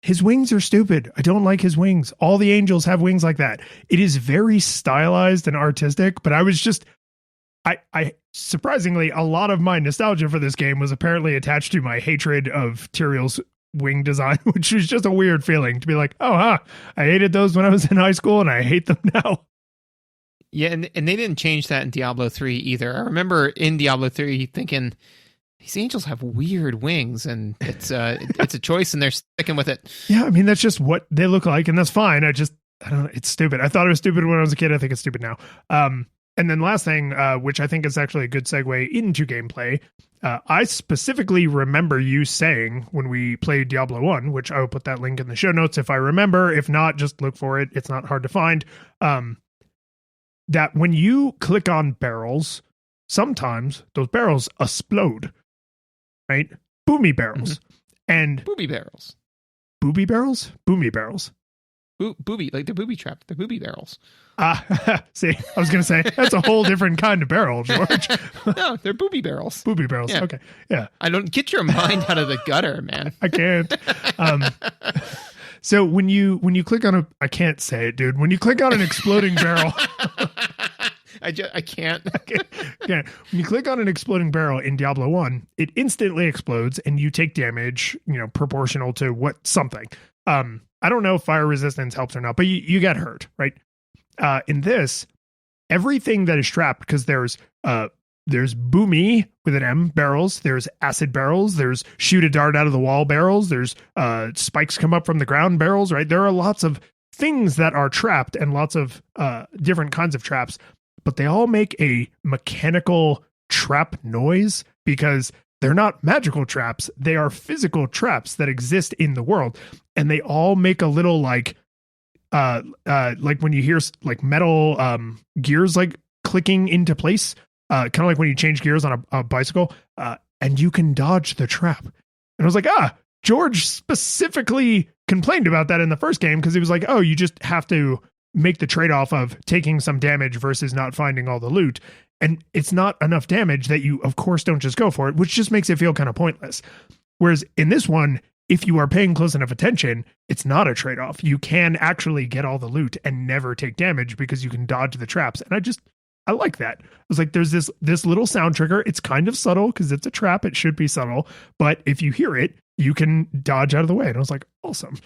His wings are stupid. I don't like his wings. All the angels have wings like that. It is very stylized and artistic, but I was just I surprisingly, a lot of my nostalgia for this game was apparently attached to my hatred of Tyrael's wing design, which was just a weird feeling to be like, I hated those when I was in high school and I hate them now. Yeah, and they didn't change that in Diablo 3 either. I remember in Diablo 3 thinking, these angels have weird wings, and it's a choice, and they're sticking with it. Yeah, I mean, that's just what they look like, and that's fine. I don't know, it's stupid. I thought it was stupid when I was a kid. I think it's stupid now. And then last thing, which I think is actually a good segue into gameplay, I specifically remember you saying when we played Diablo 1, which I will put that link in the show notes if I remember. If not, just look for it. It's not hard to find. That when you click on barrels, sometimes those barrels explode, right? Boomy barrels. Mm-hmm. And booby barrels. Booby barrels? Boomy barrels. Booby, like they're booby trapped. They're booby barrels. See, I was going to say, that's a whole different kind of barrel, George. No, they're booby barrels. Booby barrels. Yeah. Okay. Yeah. I don't get your mind out of the gutter, man. I can't. So when you click on I can't say it, dude. When you click on an exploding barrel, I can't. Yeah. When you click on an exploding barrel in Diablo 1, it instantly explodes and you take damage, proportional to something. I don't know if fire resistance helps or not, but you get hurt, right? In this, everything that is trapped, because there's boomy with an M barrels, there's acid barrels, there's shoot a dart out of the wall barrels, there's spikes come up from the ground barrels, right? There are lots of things that are trapped and lots of different kinds of traps, but they all make a mechanical trap noise because they're not magical traps. They are physical traps that exist in the world. And they all make a little like when you hear like metal gears like clicking into place, kind of like when you change gears on a bicycle, and you can dodge the trap. And I was like, George specifically complained about that in the first game because he was like, you just have to make the trade-off of taking some damage versus not finding all the loot. And it's not enough damage that you, of course, don't just go for it, which just makes it feel kind of pointless. Whereas in this one, if you are paying close enough attention, it's not a trade-off. You can actually get all the loot and never take damage because you can dodge the traps. And I like that. I was like, there's this little sound trigger. It's kind of subtle because it's a trap. It should be subtle. But if you hear it, you can dodge out of the way. And I was like, awesome.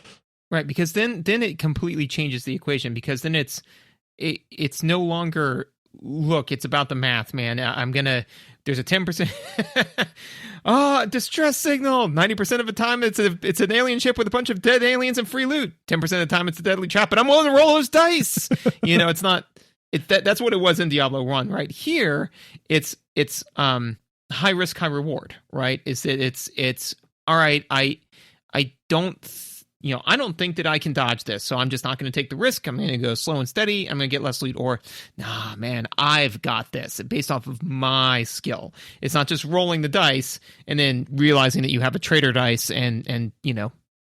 Right, because then it completely changes the equation, because then it's no longer, look, it's about the math, man. There's a 10%. Distress signal. 90% of the time it's an alien ship with a bunch of dead aliens and free loot. 10% of the time it's a deadly trap, but I'm willing to roll those dice. It's not, that's what it was in Diablo 1, right? Here, it's high risk, high reward, right? It's all right, I don't I don't think that I can dodge this, so I'm just not going to take the risk. I'm going to go slow and steady. I'm going to get less loot. Or, nah, man, I've got this based off of my skill. It's not just rolling the dice and then realizing that you have a traitor dice and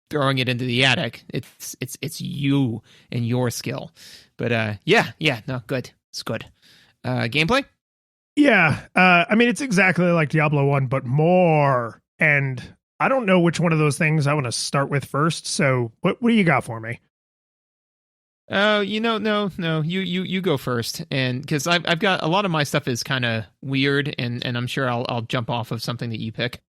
throwing it into the attic. It's you and your skill. But no, good. It's good. Gameplay? Yeah, I mean, it's exactly like Diablo 1, but more. And I don't know which one of those things I want to start with first. So what do you got for me? No, you go first. And because I've got a lot of my stuff is kind of weird, and I'm sure I'll jump off of something that you pick.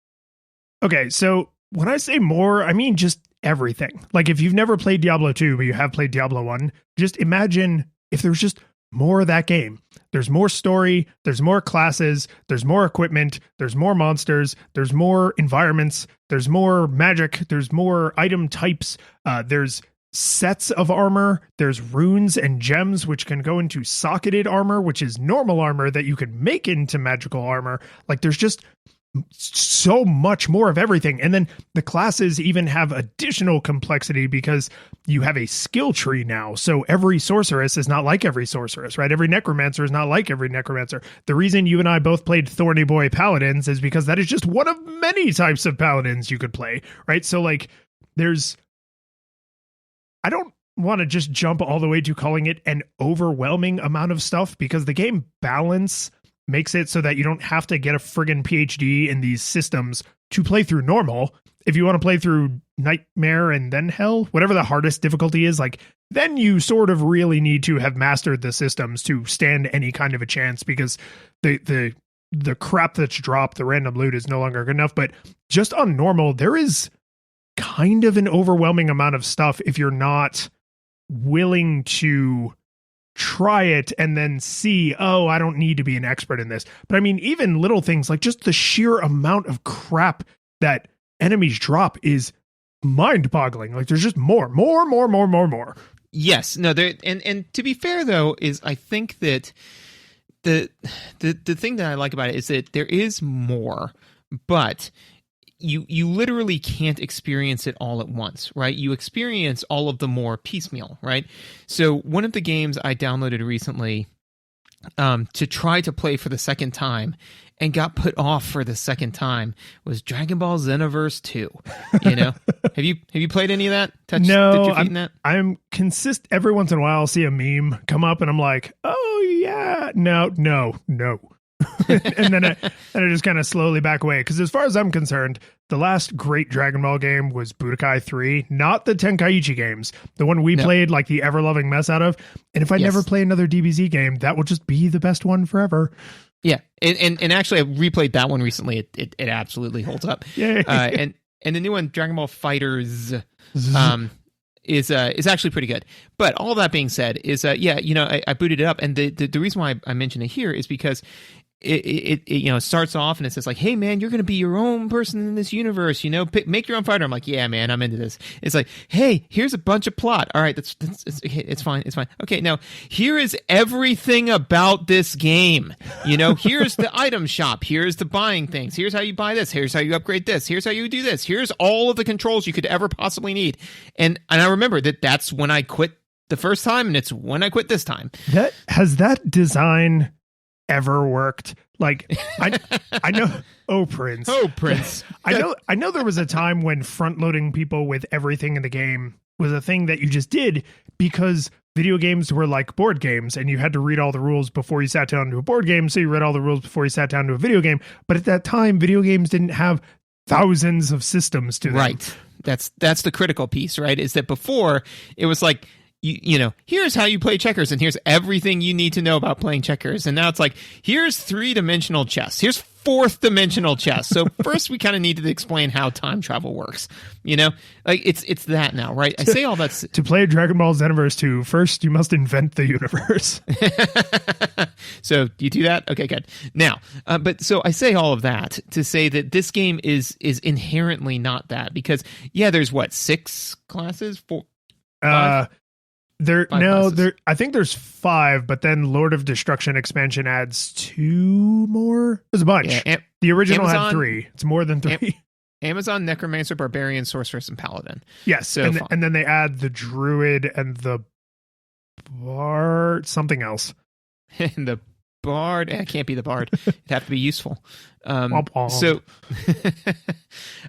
Okay, so when I say more, I mean just everything. Like if you've never played Diablo 2, but you have played Diablo 1, just imagine if there's just more of that game. There's more story, there's more classes, there's more equipment, there's more monsters, there's more environments, there's more magic, there's more item types, there's sets of armor, there's runes and gems which can go into socketed armor, which is normal armor that you could make into magical armor. Like there's just so much more of everything. And then the classes even have additional complexity because you have a skill tree now. So every sorceress is not like every sorceress, right? Every necromancer is not like every necromancer. The reason you and I both played Thorny Boy Paladins is because that is just one of many types of paladins you could play, right? So like I don't want to just jump all the way to calling it an overwhelming amount of stuff because the game balance makes it so that you don't have to get a friggin' PhD in these systems to play through normal. If you want to play through Nightmare and then Hell, whatever the hardest difficulty is, like then you sort of really need to have mastered the systems to stand any kind of a chance because the crap that's dropped, the random loot is no longer good enough. But just on normal, there is kind of an overwhelming amount of stuff if you're not willing to try it and then see, I don't need to be an expert in this. But I mean, even little things like just the sheer amount of crap that enemies drop is mind-boggling. Like there's just more. Yes. No, there and to be fair though, is I think that the thing that I like about it is that there is more, but you literally can't experience it all at once, right? You experience all of the more piecemeal, right? So one of the games I downloaded recently to try to play for the second time and got put off for the second time was Dragon Ball Xenoverse 2. Have you played any of that? No, I'm consist every once in a while I'll see a meme come up and I'm like, oh yeah, no. and then I just kind of slowly back away. Because as far as I'm concerned, the last great Dragon Ball game was Budokai 3, not the Tenkaichi games, the one we played like the ever-loving mess out of. And if I never play another DBZ game, that will just be the best one forever. Yeah, and actually I replayed that one recently. It absolutely holds up. Yay. And the new one, Dragon Ball Fighters, is actually pretty good. But all that being said, is I booted it up, and the reason why I mention it here is because it starts off and it says like, hey man, you're gonna be your own person in this universe, make your own fighter. I'm like, yeah man, I'm into this. It's like, hey, here's a bunch of plot. All right, it's fine. Okay, now here is everything about this game. Here's the item shop, here's the buying things, here's how you buy this, here's how you upgrade this, here's how you do this, here's all of the controls you could ever possibly need. And I remember that's when I quit the first time, and it's when I quit this time. That design ever worked? Like I know Prince. I know there was a time when front loading people with everything in the game was a thing that you just did because video games were like board games and you had to read all the rules before you sat down to a board game, so you read all the rules before you sat down to a video game. But at that time, video games didn't have thousands of systems to them. Right. That's the critical piece, right? Is that before it was like, here's how you play checkers, and here's everything you need to know about playing checkers. And now it's like, here's 3-dimensional chess. Here's 4th-dimensional chess. So first we kind of need to explain how time travel works. Like it's that now, right? I say all that to play Dragon Ball Xenoverse 2, first you must invent the universe. So you do that? Okay, good. Now, but so I say all of that to say that this game is inherently not that, because there's 6 classes? 4, 5? I think there's 5, but then Lord of Destruction expansion adds 2 more. There's a bunch. The original had 3. It's more than 3. Amazon, Necromancer, Barbarian, Sorceress, and Paladin. Yes, So and then they add the Druid and the Bard, something else. and the Bard, it can't be the Bard. It'd have to be useful. Womp. So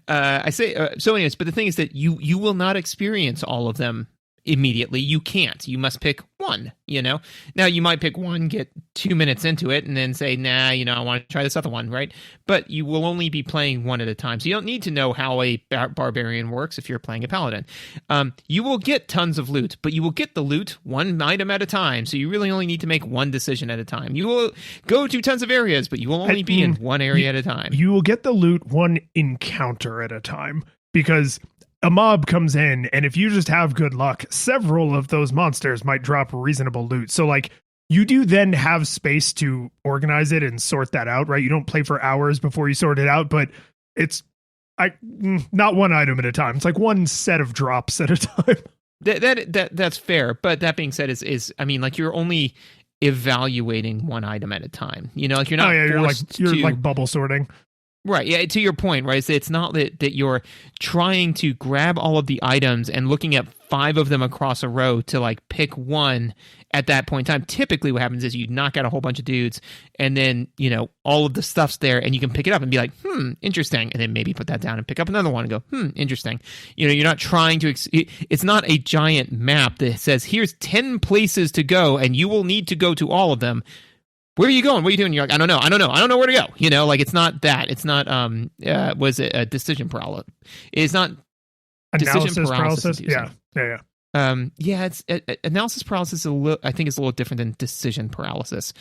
I say so. Anyways, but the thing is that you will not experience all of them immediately. You can't. You must pick one. Now you might pick one, get 2 minutes into it, and then say, nah, I want to try this other one, right? But you will only be playing one at a time. So you don't need to know how a barbarian works if you're playing a paladin. You will get tons of loot, but you will get the loot one item at a time. So you really only need to make one decision at a time. You will go to tons of areas, but you will only be in one area at a time. You will get the loot one encounter at a time, because a mob comes in, and if you just have good luck, several of those monsters might drop reasonable loot. So, like, you do then have space to organize it and sort that out, right? You don't play for hours before you sort it out, but it's not one item at a time. It's like one set of drops at a time. That's fair. But that being said, is I mean, like, you're only evaluating one item at a time. Like, you're not. You're like bubble sorting. Right. Yeah. To your point, right? So it's not that you're trying to grab all of the items and looking at 5 of them across a row to like pick one at that point in time. Typically what happens is you knock out a whole bunch of dudes, and then, all of the stuff's there, and you can pick it up and be like, interesting. And then maybe put that down and pick up another one and go, interesting. You're not trying to, it's not a giant map that says, here's 10 places to go, and you will need to go to all of them. Where are you going? What are you doing? You're like, I don't know where to go. Like, it's not that. It's not, was it a decision paralysis? It's not analysis paralysis. Yeah. It's analysis paralysis. I think is a little different than decision paralysis.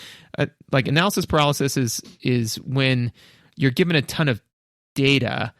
Like, analysis paralysis is when you're given a ton of data,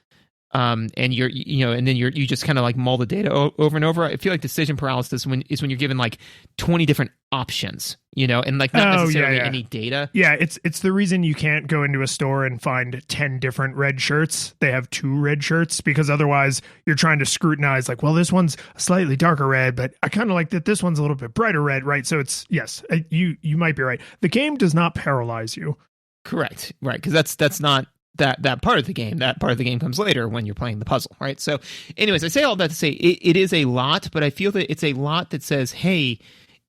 and and then you just kind of like mull the data over and over. I feel like decision paralysis is when you're given like 20 different options, and like not necessarily any data. Yeah, it's the reason you can't go into a store and find 10 different red shirts. They have 2 red shirts, because otherwise you're trying to scrutinize, like, well, this one's a slightly darker red, but I kind of like that this one's a little bit brighter red, right? So it's, yes, you might be right. The game does not paralyze you. Correct. Right. Because that's not that part of the game. That part of the game comes later when you're playing the puzzle, right? So anyways, I say all that to say it is a lot, but I feel that it's a lot that says, hey,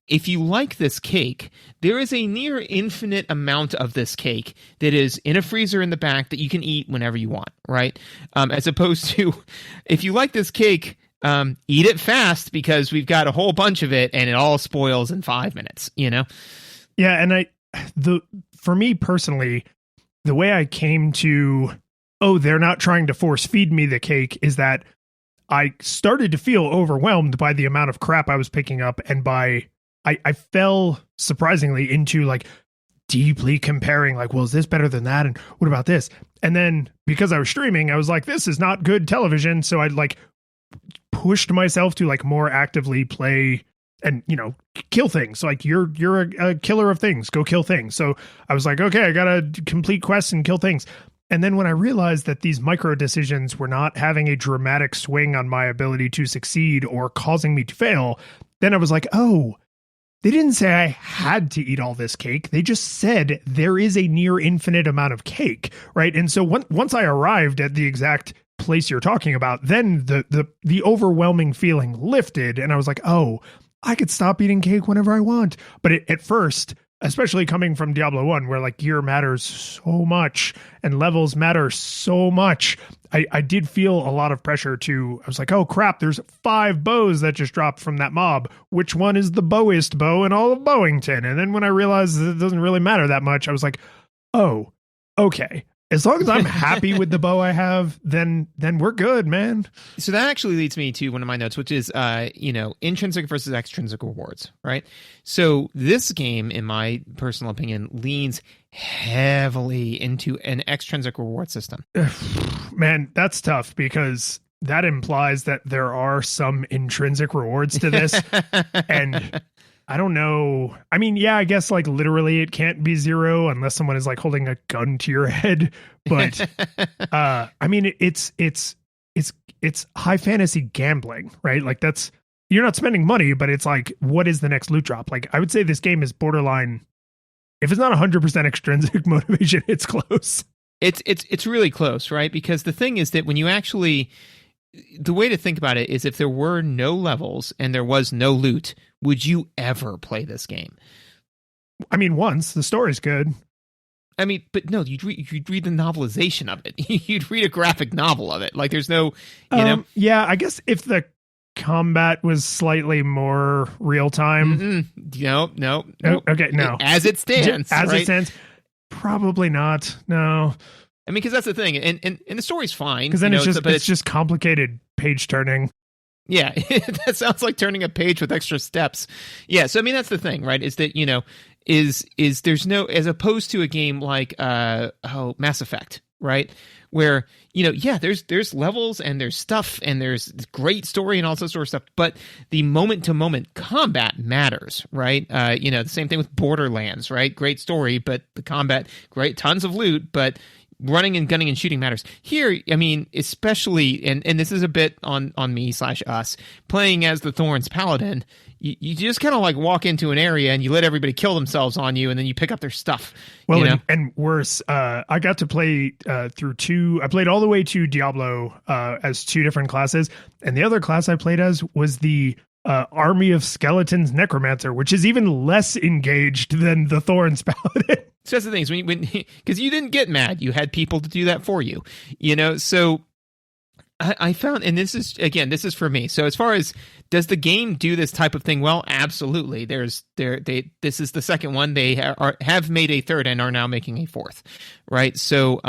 if you like this cake, there is a near infinite amount of this cake that is in a freezer in the back that you can eat whenever you want, right? As opposed to, if you like this cake, eat it fast, because we've got a whole bunch of it and it all spoils in 5 minutes, Yeah, and for me personally, the way I came to, they're not trying to force feed me the cake, is that I started to feel overwhelmed by the amount of crap I was picking up, and I fell surprisingly into like deeply comparing, like, well, is this better than that? And what about this? And then because I was streaming, I was like, this is not good television. So I like pushed myself to like more actively play and, kill things. Like, you're a killer of things, go kill things. So I was like, okay, I gotta complete quests and kill things. And then when I realized that these micro decisions were not having a dramatic swing on my ability to succeed or causing me to fail, then I was like, oh, they didn't say I had to eat all this cake. They just said there is a near infinite amount of cake, right? And so once I arrived at the exact place you're talking about, then the overwhelming feeling lifted, and I was like, oh, I could stop eating cake whenever I want. But at first, especially coming from Diablo 1, where like gear matters so much and levels matter so much, I did feel a lot of pressure I was like, oh crap, there's 5 bows that just dropped from that mob. Which one is the bowiest bow in all of Bowington? And then when I realized it doesn't really matter that much, I was like, oh, okay. As long as I'm happy with the bow I have, then we're good, man. So that actually leads me to one of my notes, which is, intrinsic versus extrinsic rewards, right? So this game, in my personal opinion, leans heavily into an extrinsic reward system. Man, that's tough, because that implies that there are some intrinsic rewards to this. And I don't know. I mean, yeah, I guess like literally it can't be 0 unless someone is like holding a gun to your head. But I mean, it's high fantasy gambling, right? Like, that's, you're not spending money, but it's like, what is the next loot drop? Like, I would say this game is borderline. If it's not 100% extrinsic motivation, it's close. It's really close, right? Because the thing is that when you actually, the way to think about it is if there were no levels and there was no loot, would you ever play this game? I mean, once the story's good. I mean, but no, you'd read the novelization of it. You'd read a graphic novel of it. Like there's no, you know. Yeah, I guess if the combat was slightly more real time. No. Okay, no. As it stands, it stands, probably not. No. I mean, because that's the thing, and the story's fine. Because then it's just complicated page turning. Yeah, that sounds like turning a page with extra steps. Yeah, so I mean that's the thing, right? Is that is there's no, as opposed to a game like Mass Effect, right? Where there's levels and there's stuff and there's great story and all that sort of stuff, but the moment to moment combat matters, right? The same thing with Borderlands, right? Great story, but the combat, great, tons of loot, but running and gunning and shooting matters. Here, I mean, especially, and this is a bit on me/us, playing as the Thorns Paladin, you just kind of like walk into an area and you let everybody kill themselves on you and then you pick up their stuff. Well, and worse, I got to play I played all the way to Diablo as 2 different classes, and the other class I played as was the Army of Skeletons Necromancer, which is even less engaged than the Thorns Paladin. So that's the thing, is when because you didn't get mad, you had people to do that for you, So I found, and this is for me. So as far as does the game do this type of thing well? Absolutely. This is the second one. They have made a third and are now making a fourth, right? So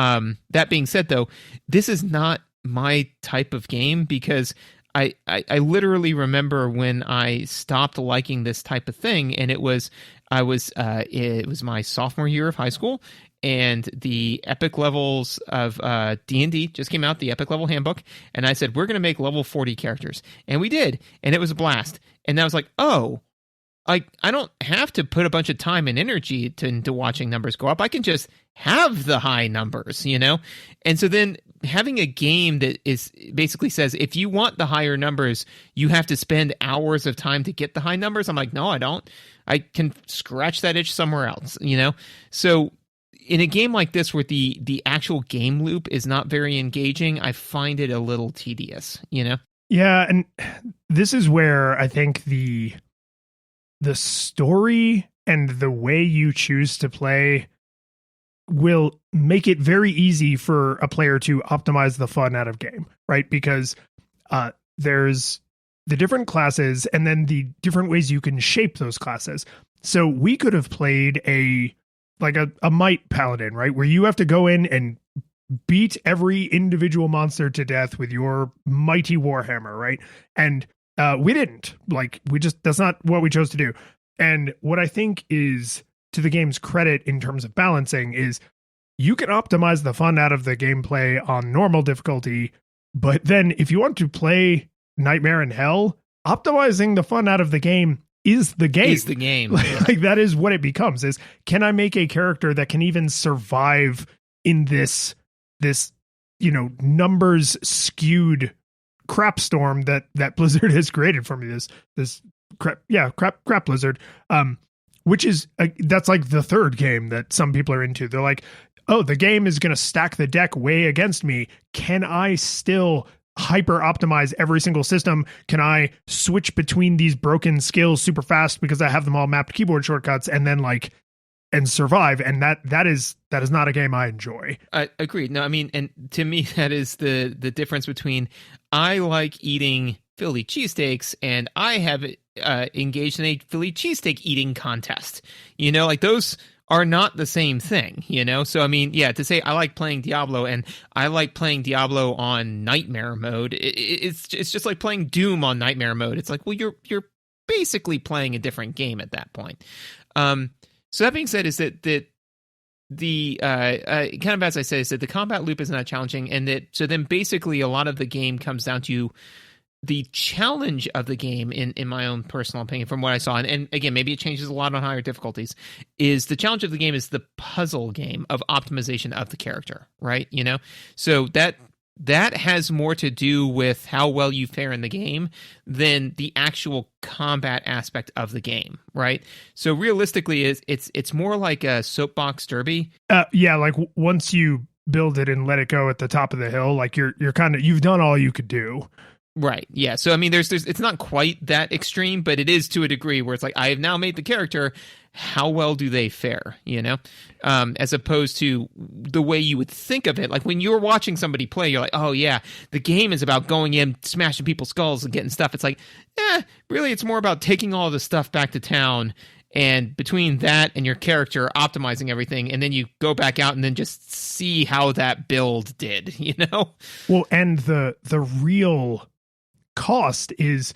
that being said, though, this is not my type of game because I literally remember when I stopped liking this type of thing, and it was my sophomore year of high school, and the epic levels of D&D just came out, the epic level handbook, and I said, we're going to make level 40 characters, and we did, and it was a blast. And I was like, oh, I don't have to put a bunch of time and energy into watching numbers go up. I can just have the high numbers, And so then having a game that is basically says, if you want the higher numbers, you have to spend hours of time to get the high numbers. I'm like, no, I don't. I can scratch that itch somewhere else, So in a game like this where the actual game loop is not very engaging, I find it a little tedious, Yeah, and this is where I think the story and the way you choose to play will make it very easy for a player to optimize the fun out of game, right? Because there's the different classes and then the different ways you can shape those classes. So we could have played a might paladin, right? Where you have to go in and beat every individual monster to death with your mighty warhammer, right? And we didn't. That's not what we chose to do. And what I think is to the game's credit in terms of balancing is you can optimize the fun out of the gameplay on normal difficulty, but then if you want to play Nightmare in Hell, optimizing the fun out of the game is the game. Like that is what it becomes, is can I make a character that can even survive in this numbers skewed crap storm that Blizzard has created for me, this crap Blizzard, which is that's like the third game that some people are into. They're like, oh, the game is going to stack the deck way against me. Can I still hyper optimize every single system? Can I switch between these broken skills super fast because I have them all mapped keyboard shortcuts and then and survive? And that is not a game I enjoy. I agreed. No, I mean, and to me, that is the difference between I like eating Philly cheesesteaks and I have engaged in a Philly cheesesteak eating contest. Those are not the same thing, So, I mean, yeah, to say I like playing Diablo and I like playing Diablo on Nightmare mode, it's just like playing Doom on Nightmare mode. It's like, well, you're basically playing a different game at that point. So that being said, is that the kind of as I say, is that the combat loop is not challenging, and so then basically a lot of the game comes down to the challenge of the game, in my own personal opinion, from what I saw, and again, maybe it changes a lot on higher difficulties, is the challenge of the game is the puzzle game of optimization of the character, right? So that has more to do with how well you fare in the game than the actual combat aspect of the game, right? So realistically, it's more like a soapbox derby. Like once you build it and let it go at the top of the hill. Like you're kind of, you've done all you could do. Right. Yeah. So I mean, there's it's not quite that extreme, but it is to a degree where it's like I have now made the character. How well do they fare? You know, as opposed to the way you would think of it. Like when you're watching somebody play, you're like, oh yeah, the game is about going in, smashing people's skulls and getting stuff. It's like, really, it's more about taking all the stuff back to town. And between that and your character optimizing everything, and then you go back out and then just see how that build did. You know. Well, and the real cost is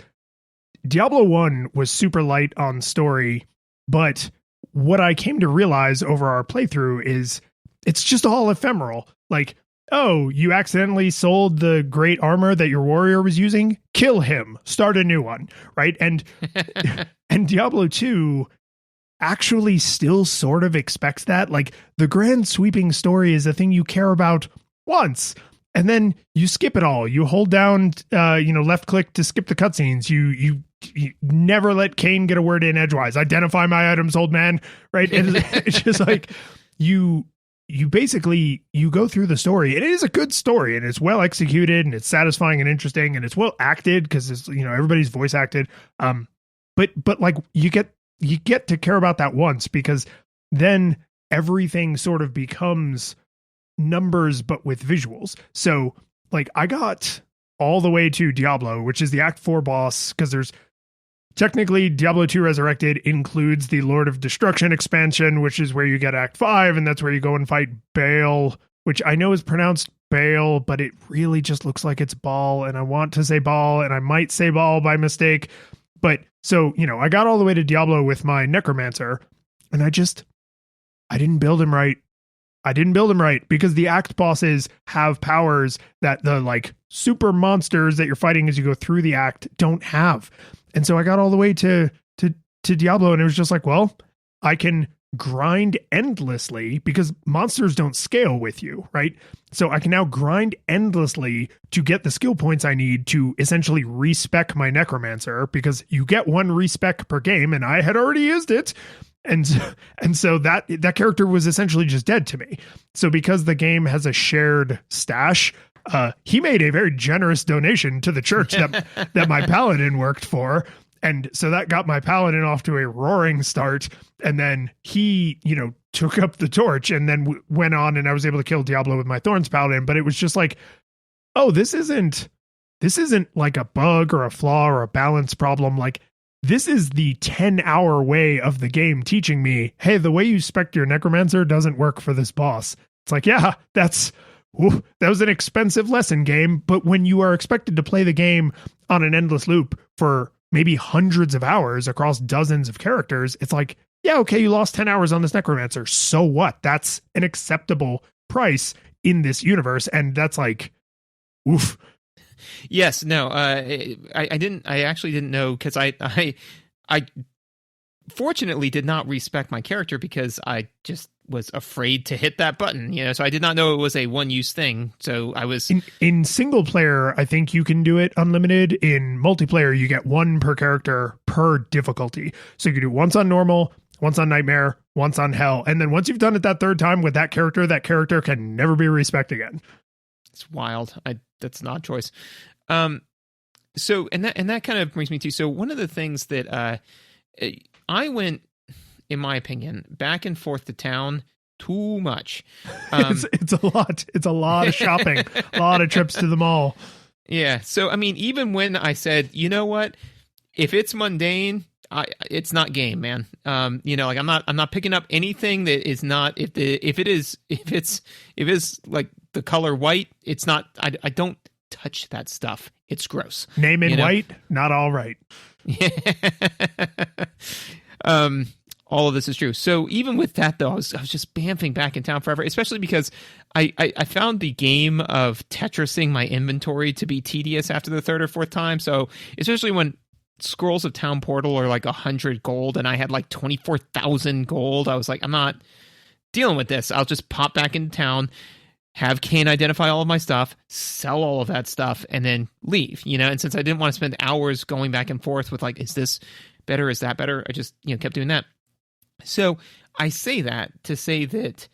Diablo 1 was super light on story, but what I came to realize over our playthrough is it's just all ephemeral. Like, oh, you accidentally sold the great armor that your warrior was using, kill him, start a new one, right? And and Diablo 2 actually still sort of expects that. Like the grand sweeping story is a thing you care about once. And then you skip it all. You hold down, left click to skip the cutscenes. You never let Cain get a word in edgewise. Identify my items, old man. Right? It's just like you basically you go through the story. It is a good story, and it's well executed, and it's satisfying and interesting, and it's well acted because it's everybody's voice acted. But like you get to care about that once, because then everything sort of becomes numbers but with visuals. So like I got all the way to Diablo, which is the Act 4 boss, because there's technically Diablo 2 Resurrected includes the Lord of Destruction expansion, which is where you get Act 5, and that's where you go and fight Baal, which I know is pronounced Baal, but it really just looks like it's Baal, and I want to say Baal, and I might say Baal by mistake. But so, I got all the way to Diablo with my Necromancer, and I didn't build him right. I didn't build him right because the act bosses have powers that the like super monsters that you're fighting as you go through the act don't have. And so I got all the way to Diablo, and it was just like, well, I can grind endlessly because monsters don't scale with you, right? So I can now grind endlessly to get the skill points I need to essentially respec my Necromancer, because you get one respec per game, and I had already used it. And so that character was essentially just dead to me. So because the game has a shared stash, he made a very generous donation to the church that my paladin worked for. And so that got my paladin off to a roaring start. And then he, took up the torch and then went on, and I was able to kill Diablo with my Thorns paladin. But it was just like, oh, this isn't like a bug or a flaw or a balance problem. Like, this is the 10-hour way of the game teaching me, hey, the way you spec your Necromancer doesn't work for this boss. It's like, yeah, that was an expensive lesson, game. But when you are expected to play the game on an endless loop for maybe hundreds of hours across dozens of characters, it's like, yeah, okay, you lost 10 hours on this Necromancer. So what? That's an acceptable price in this universe. And that's like, oof. Yes, no, I actually didn't know, because I fortunately did not respec my character because I just was afraid to hit that button, so I did not know it was a one-use thing. So I was in single player, I think you can do it unlimited. In multiplayer, you get one per character per difficulty. So you can do once on normal, once on nightmare, once on hell, and then once you've done it that third time with that character can never be respec again. It's wild. That's an odd choice. So, and that kind of brings me to, so one of the things that I went, in my opinion, back and forth to town too much. It's a lot. It's a lot of shopping, a lot of trips to the mall. Yeah. So, I mean, even when I said, you know what, if it's mundane, it's not game, man. Like I'm not picking up anything that is not, if it's like the color white, it's not, I don't touch that stuff. It's gross. Name in white, not all right. All of this is true. So even with that, though, I was just bamfing back in town forever, especially because I found the game of Tetrising my inventory to be tedious after the third or fourth time. So especially when Scrolls of Town Portal are like 100 gold and I had like 24,000 gold, I was like, I'm not dealing with this. I'll just pop back into town, have Cain identify all of my stuff, sell all of that stuff, and then leave, And since I didn't want to spend hours going back and forth with like, is this better? Is that better? I just, kept doing that. So I say that to say that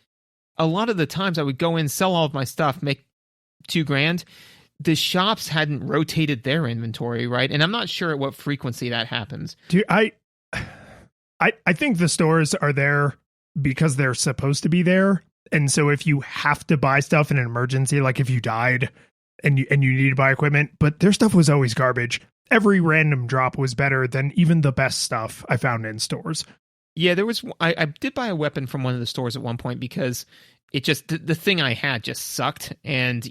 a lot of the times I would go in, sell all of my stuff, make $2,000. The shops hadn't rotated their inventory, right? And I'm not sure at what frequency that happens. Dude, I think the stores are there because they're supposed to be there. And so if you have to buy stuff in an emergency, like if you died and you need to buy equipment, but their stuff was always garbage. Every random drop was better than even the best stuff I found in stores. Yeah, I did buy a weapon from one of the stores at one point because it just, the thing I had just sucked. And,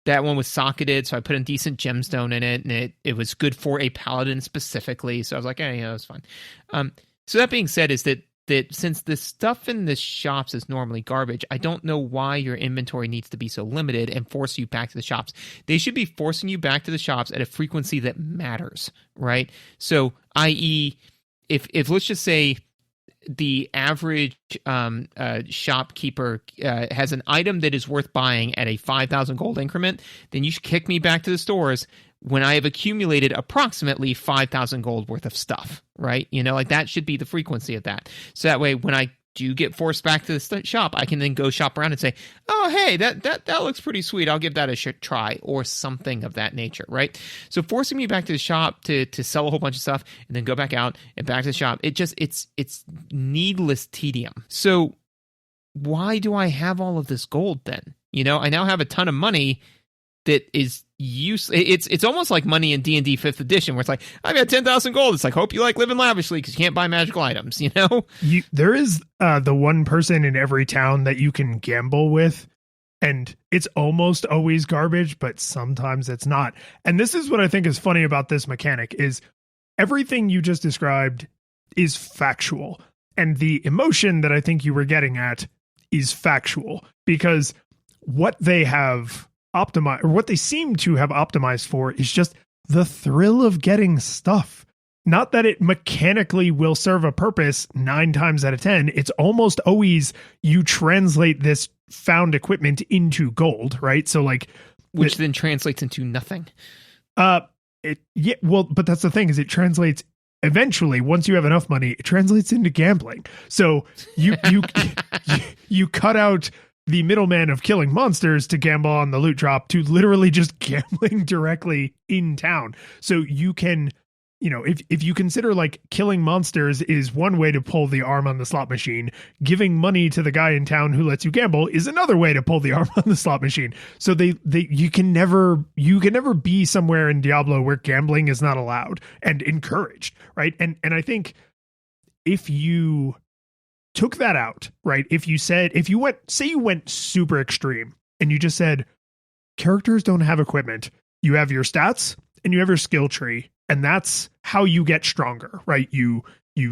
that one was socketed, so I put a decent gemstone in it, and it was good for a paladin specifically. So I was like, hey, that's fine. So that being said, is that since the stuff in the shops is normally garbage, I don't know why your inventory needs to be so limited and force you back to the shops. They should be forcing you back to the shops at a frequency that matters, right? So, i.e., if let's just say the average shopkeeper has an item that is worth buying at a 5,000 gold increment, then you should kick me back to the stores when I have accumulated approximately 5,000 gold worth of stuff, right? Like that should be the frequency of that. So that way, when I do get forced back to the shop, I can then go shop around and say, oh, hey, that looks pretty sweet. I'll give that a try, or something of that nature, right? So forcing me back to the shop to sell a whole bunch of stuff and then go back out and back to the shop, it's needless tedium. So why do I have all of this gold then? I now have a ton of money that is it's almost like money in D&D 5th edition, where it's like, I've got 10,000 gold. It's like, hope you like living lavishly because you can't buy magical items, There is the one person in every town that you can gamble with, and it's almost always garbage, but sometimes it's not. And this is what I think is funny about this mechanic is everything you just described is factual. And the emotion that I think you were getting at is factual, because what they have optimized, or what they seem to have optimized for, is just the thrill of getting stuff. Not that it mechanically will serve a purpose 9 times out of 10. It's almost always you translate this found equipment into gold, right? So which then translates into nothing. But that's the thing, is it translates eventually, once you have enough money, it translates into gambling. So you cut out the middleman of killing monsters to gamble on the loot drop to literally just gambling directly in town. So you can, if you consider killing monsters is one way to pull the arm on the slot machine, giving money to the guy in town who lets you gamble is another way to pull the arm on the slot machine. So you can never be somewhere in Diablo where gambling is not allowed and encouraged, right? And I think if you took that out, right? If you went super extreme and you just said, characters don't have equipment. You have your stats and you have your skill tree, and that's how you get stronger, right? You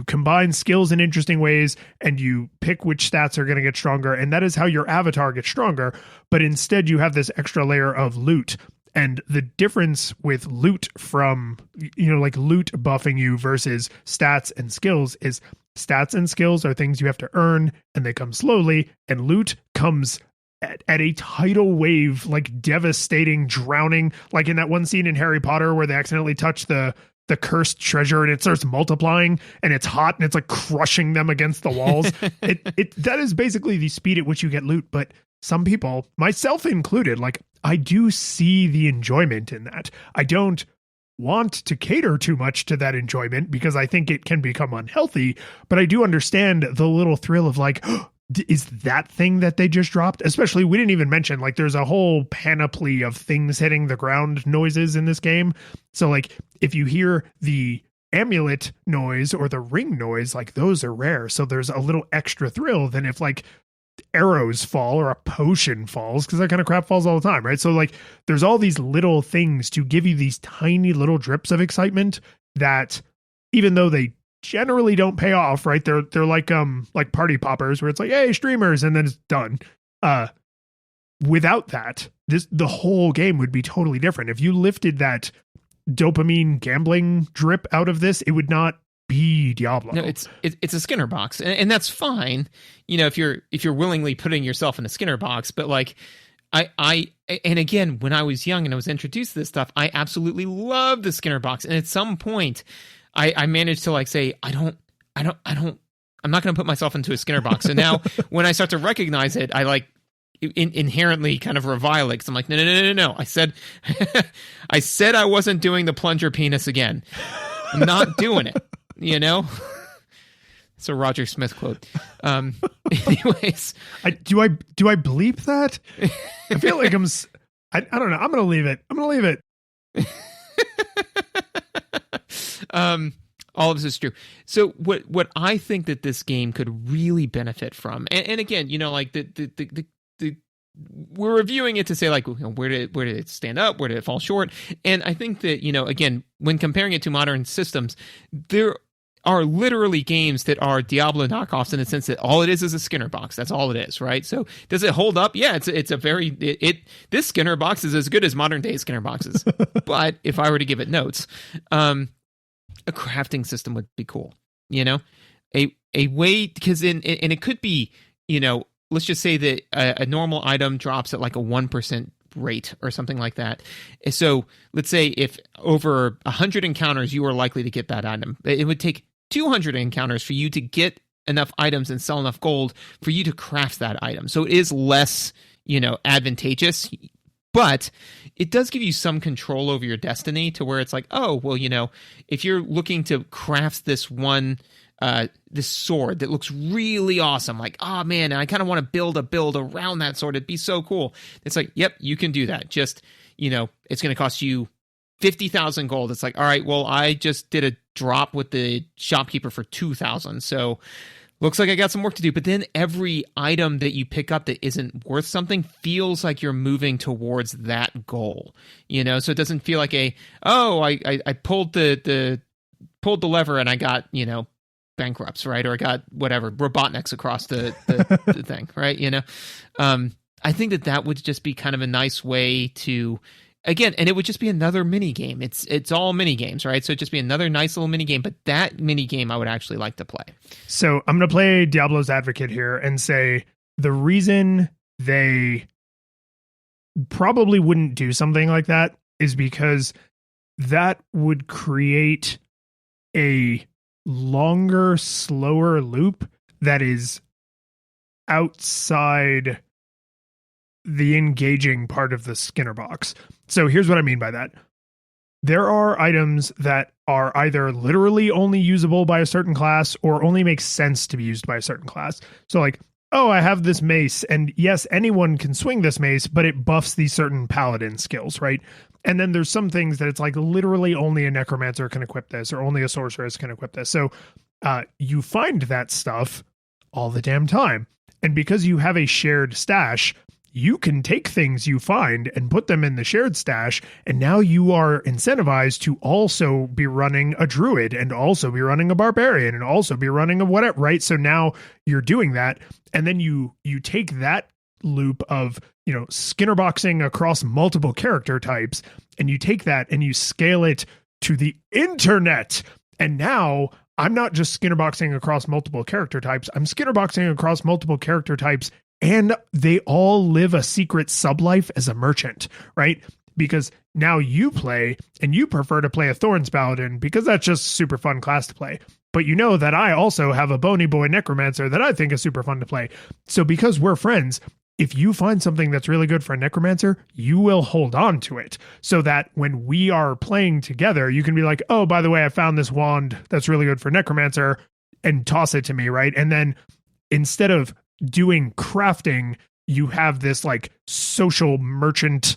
combine skills in interesting ways and you pick which stats are going to get stronger, and that is how your avatar gets stronger. But instead you have this extra layer of loot. And the difference with loot from, loot buffing you versus stats and skills is stats and skills are things you have to earn, and they come slowly, and loot comes at a tidal wave, devastating, drowning, like in that one scene in Harry Potter where they accidentally touch the cursed treasure and it starts multiplying and it's hot and it's crushing them against the walls. That is basically the speed at which you get loot. But some people, myself included, I do see the enjoyment in that. I don't want to cater too much to that enjoyment because I think it can become unhealthy, but I do understand the little thrill of is that thing that they just dropped? Especially, we didn't even mention, there's a whole panoply of things hitting the ground noises in this game. So if you hear the amulet noise or the ring noise, those are rare. So there's a little extra thrill than if arrows fall or a potion falls, because that kind of crap falls all the time, right? So there's all these little things to give you these tiny little drips of excitement that, even though they generally don't pay off, right? They're like party poppers where it's hey, streamers, and then it's done. Without that, the whole game would be totally different. If you lifted that dopamine gambling drip out of this, it would not be Diablo. No, it's a Skinner box, and that's fine. If you're willingly putting yourself in a Skinner box, but and again, when I was young and I was introduced to this stuff, I absolutely loved the Skinner box. And at some point, I managed to say, I don't I'm not going to put myself into a Skinner box. So now when I start to recognize it, I like inherently kind of revile it because I'm like, no. I said, I said I wasn't doing the plunger penis again. I'm not doing it, you know? It's a Roger Smith quote. Anyways. Do I bleep that? I feel like I don't know. I'm going to leave it. All of this is true. So what I think that this game could really benefit from, and again, you know, like the we're reviewing it to say like, you know, where did it stand up, where did it fall short, and I think that, you know, again, when comparing it to modern systems, there are literally games that are Diablo knockoffs in the sense that all it is a Skinner box. That's all it is, right? So does it hold up? Yeah, it's a very this Skinner box is as good as modern day Skinner boxes. But if I were to give it notes, a crafting system would be cool. You know, a way, because and it could be, you know, let's just say that a normal item drops at like a 1% rate or something like that. So let's say if over 100 encounters you are likely to get that item, it would take 200 encounters for you to get enough items and sell enough gold for you to craft that item. So it is less, you know, advantageous, but it does give you some control over your destiny to where it's like, oh, well, you know, if you're looking to craft this one this sword that looks really awesome, like, oh man, I kind of want to build around that sword, it'd be so cool. It's like, yep, you can do that. Just, you know, it's going to cost you 50,000 gold. It's like, all right, well, I just did a drop with the shopkeeper for 2,000, so looks like I got some work to do. But then every item that you pick up that isn't worth something feels like you're moving towards that goal, you know. So it doesn't feel like I pulled the lever and I got, you know, bankrupts, right? Or I got whatever Robotniks across the thing, right? You know, I think that would just be kind of a nice way to, again, and it would just be another mini game. It's all mini games, right? So it'd just be another nice little mini game, but that mini game I would actually like to play. So I'm going to play Diablo's advocate here and say the reason they probably wouldn't do something like that is because that would create a longer, slower loop that is outside the engaging part of the Skinner box. So here's what I mean by that. There are items that are either literally only usable by a certain class or only make sense to be used by a certain class. So like, oh, I have this mace, and yes, anyone can swing this mace, but it buffs these certain paladin skills, right? And then there's some things that it's like literally only a necromancer can equip this, or only a sorceress can equip this. So you find that stuff all the damn time. And because you have a shared stash, you can take things you find and put them in the shared stash, and now you are incentivized to also be running a druid and also be running a barbarian and also be running a whatever, right? So now you're doing that, and then you take that loop of, you know, Skinner boxing across multiple character types, and you take that and you scale it to the internet. And now I'm not just Skinner boxing across multiple character types, I'm Skinner boxing across multiple character types, and they all live a secret sublife as a merchant, right? Because now you play and you prefer to play a Thorns Paladin because that's just a super fun class to play. But you know that I also have a Bony Boy Necromancer that I think is super fun to play. So because we're friends, if you find something that's really good for a Necromancer, you will hold on to it so that when we are playing together, you can be like, oh, by the way, I found this wand that's really good for Necromancer, and toss it to me, right? And then instead of doing crafting, you have this like social merchant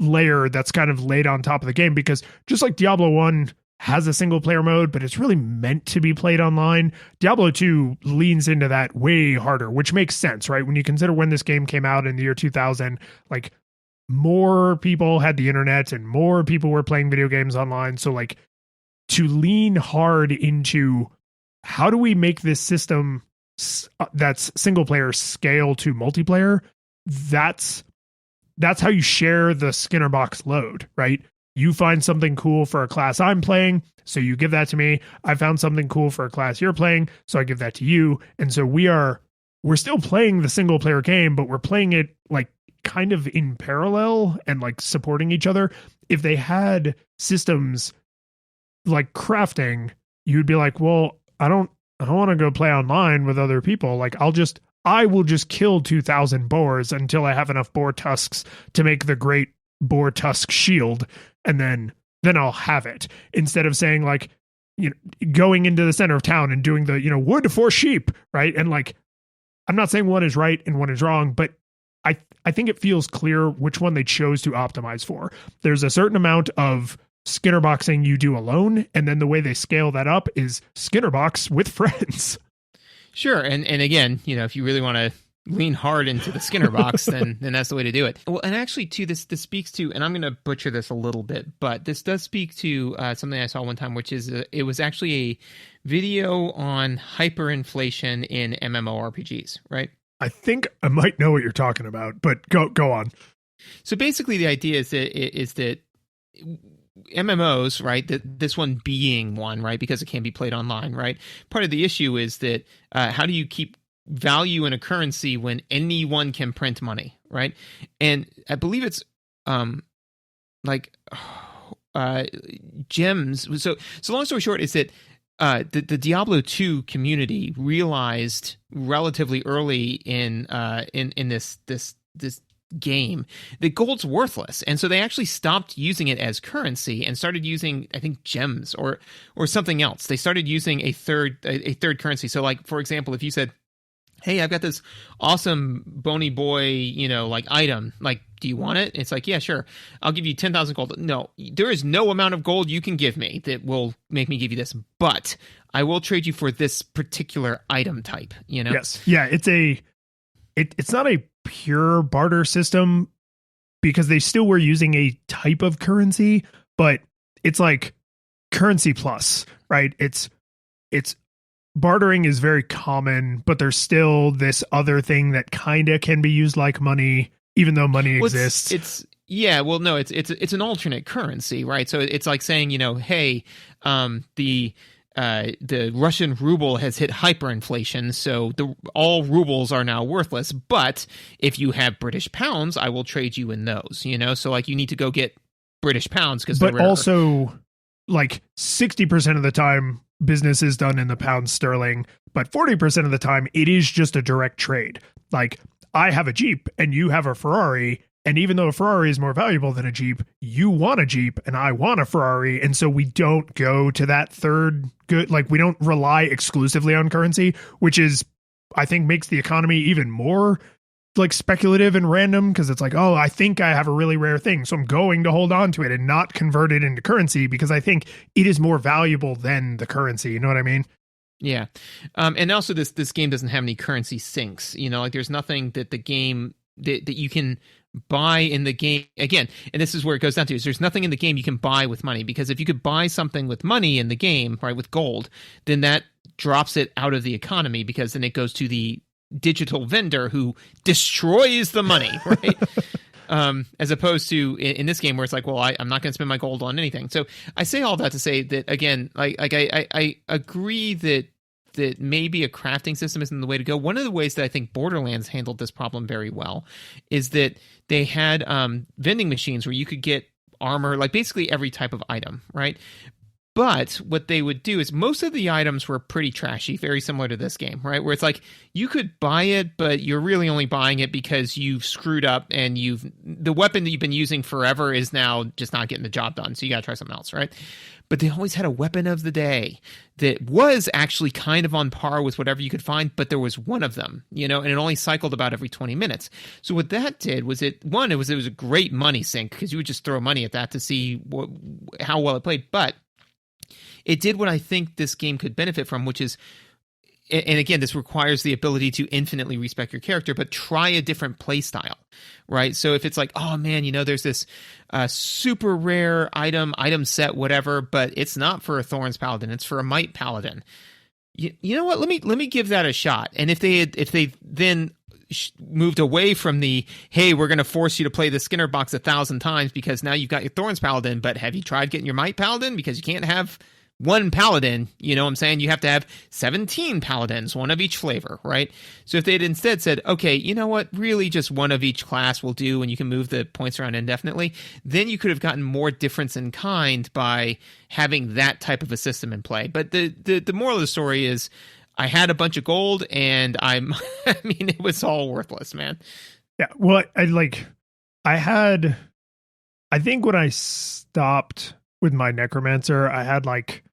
layer that's kind of laid on top of the game, because just like Diablo 1 has a single player mode, but it's really meant to be played online, Diablo 2 leans into that way harder, which makes sense, right? When you consider when this game came out in the year 2000, like more people had the internet and more people were playing video games online. So like to lean hard into how do we make this system that's single player scale to multiplayer, that's how you share the Skinner box load, right? You find something cool for a class I'm playing, so you give that to me. I found something cool for a class you're playing, so I give that to you. And so we're still playing the single player game, but we're playing it like kind of in parallel and like supporting each other. If they had systems like crafting, you'd be like, well, I don't I don't want to go play online with other people. Like I will just kill 2,000 boars until I have enough boar tusks to make the great boar tusk shield, and then I'll have it. Instead of saying like, going into the center of town and doing the, wood for sheep, right? And like, I'm not saying one is right and one is wrong, but I think it feels clear which one they chose to optimize for. There's a certain amount of Skinner boxing you do alone, and then the way they scale that up is Skinner box with friends. Sure, and again, if you really want to lean hard into the Skinner box, then that's the way to do it. Well, and actually, too, this speaks to, and I'm going to butcher this a little bit, but this does speak to something I saw one time, which is it was actually a video on hyperinflation in MMORPGs, right? I think I might know what you're talking about, but go on. So basically, the idea is that MMOs, right? That this one being one, right? Because it can be played online, right? Part of the issue is that how do you keep value in a currency when anyone can print money, right? And I believe it's gems. So long story short is that the Diablo 2 community realized relatively early in this game that gold's worthless, and so they actually stopped using it as currency and started using, I think, gems or something else. They started using a third currency. So like, for example, if you said, hey, I've got this awesome bony boy, like item, like, do you want it? It's like, yeah, sure. I'll give you 10,000 gold. No, there is no amount of gold you can give me that will make me give you this, but I will trade you for this particular item type, Yes. Yeah. It's not a pure barter system because they still were using a type of currency, but it's like currency plus, right? It's bartering is very common, but there's still this other thing that kind of can be used like money, even though money exists. It's an alternate currency, right? So it's like saying, hey, the Russian ruble has hit hyperinflation, so all rubles are now worthless. But if you have British pounds, I will trade you in those. So like you need to go get British pounds because. But also, like 60% of the time, business is done in the pound sterling, but 40% of the time it is just a direct trade. Like, I have a Jeep and you have a Ferrari, and even though a Ferrari is more valuable than a Jeep, you want a Jeep and I want a Ferrari, and so we don't go to that third good, like we don't rely exclusively on currency, which is, I think, makes the economy even more like speculative and random, because it's like, oh, I think I have a really rare thing, so I'm going to hold on to it and not convert it into currency because I think it is more valuable than the currency. You know what I mean? Yeah. And also this game doesn't have any currency sinks, like there's nothing that the game that you can buy in the game again. And this is where it goes down to, is there's nothing in the game you can buy with money, because if you could buy something with money in the game, right, with gold, then that drops it out of the economy, because then it goes to the digital vendor who destroys the money, right? As opposed to in this game where it's like, well, I'm not going to spend my gold on anything. So I say all that to say that, again, I agree that maybe a crafting system isn't the way to go. One of the ways that I think Borderlands handled this problem very well is that they had vending machines where you could get armor, like basically every type of item, right? But what they would do is most of the items were pretty trashy, very similar to this game, right? Where it's like you could buy it, but you're really only buying it because you've screwed up and the weapon that you've been using forever is now just not getting the job done. So you got to try something else, right? But they always had a weapon of the day that was actually kind of on par with whatever you could find, but there was one of them, and it only cycled about every 20 minutes. So what that did was it was a great money sink, because you would just throw money at that to see how well it played. But it did what I think this game could benefit from, which is, and again, this requires the ability to infinitely respec your character, but try a different play style, right? So if it's like, oh man, there's this super rare item set, whatever, but it's not for a Thorns Paladin, it's for a Might Paladin. You know what? Let me give that a shot. And if they then moved away from the, hey, we're going to force you to play the Skinner box 1,000 times because now you've got your Thorns Paladin, but have you tried getting your Might Paladin? Because you can't have one paladin, you know what I'm saying? You have to have 17 paladins, one of each flavor, right? So if they'd instead said, okay, you know what, really just one of each class will do, and you can move the points around indefinitely, then you could have gotten more difference in kind by having that type of a system in play. But the moral of the story is, I had a bunch of gold, and I mean, it was all worthless, man. Yeah. Well, I think when I stopped with my necromancer, I had like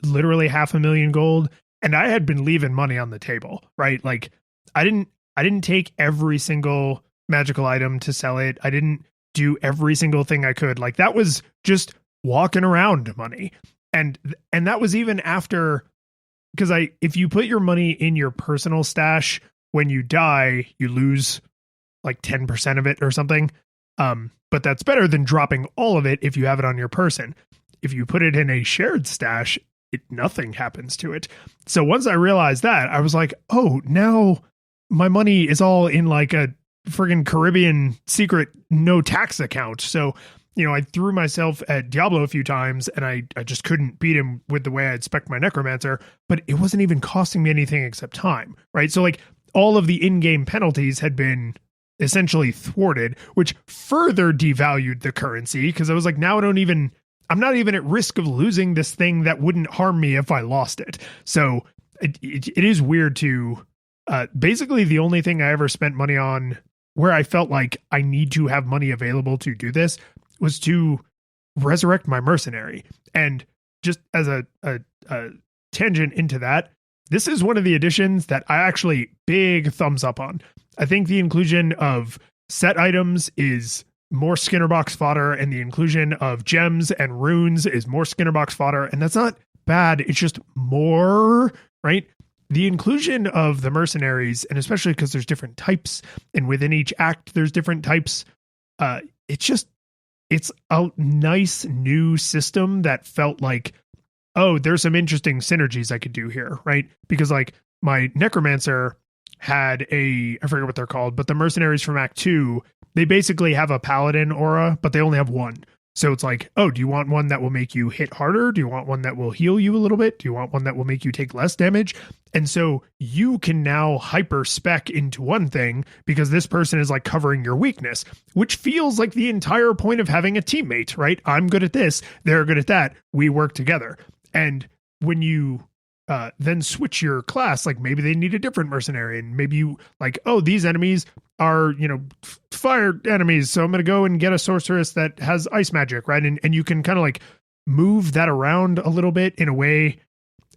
literally half a million gold, and I had been leaving money on the table, right? Like I didn't take every single magical item to sell it. I didn't do every single thing I could. Like that was just walking around money. And that was even after, because if you put your money in your personal stash, when you die, you lose like 10% of it or something. But that's better than dropping all of it if you have it on your person. If you put it in a shared stash, nothing happens to it. So once I realized that, I was like, oh, now my money is all in like a friggin' Caribbean secret no tax account. So, I threw myself at Diablo a few times, and I just couldn't beat him with the way I'd spec my necromancer, but it wasn't even costing me anything except time, right? So like all of the in-game penalties had been essentially thwarted, which further devalued the currency, because I was like, now I'm not even at risk of losing this thing that wouldn't harm me if I lost it. So it is weird to basically the only thing I ever spent money on where I felt like I need to have money available to do this was to resurrect my mercenary. And just as a tangent into that, this is one of the additions that I actually big thumbs up on. I think the inclusion of set items is more Skinner box fodder, and the inclusion of gems and runes is more Skinner box fodder. And that's not bad. It's just more, right? The inclusion of the mercenaries, and especially because there's different types, and within each act, there's different types. It's a nice new system that felt like, oh, there's some interesting synergies I could do here, right? Because like my necromancer had I forget what they're called, but the mercenaries from Act 2, they basically have a paladin aura, but they only have one. So it's like, oh, do you want one that will make you hit harder? Do you want one that will heal you a little bit? Do you want one that will make you take less damage? And so you can now hyper spec into one thing because this person is like covering your weakness, which feels like the entire point of having a teammate, right? I'm good at this. They're good at that. We work together. And when you then switch your class, like maybe they need a different mercenary, and maybe you like, oh, these enemies are, fire enemies, so I'm going to go and get a sorceress that has ice magic, right? And you can kind of like move that around a little bit in a way.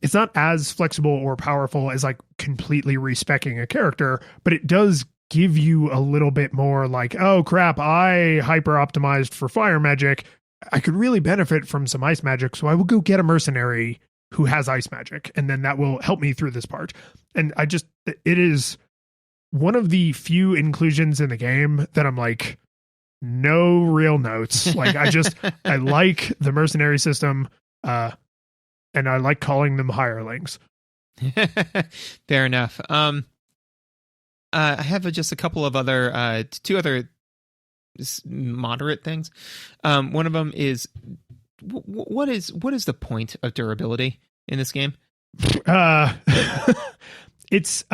It's not as flexible or powerful as like completely respecking a character, but it does give you a little bit more like, oh crap, I hyper optimized for fire magic. I could really benefit from some ice magic, so I will go get a mercenary who has ice magic, and then that will help me through this part. And it is one of the few inclusions in the game that I'm like, no real notes. Like I like the mercenary system, and I like calling them hirelings. Fair enough. I have just a couple of other, two other moderate things. One of them is, what is the point of durability in this game? It's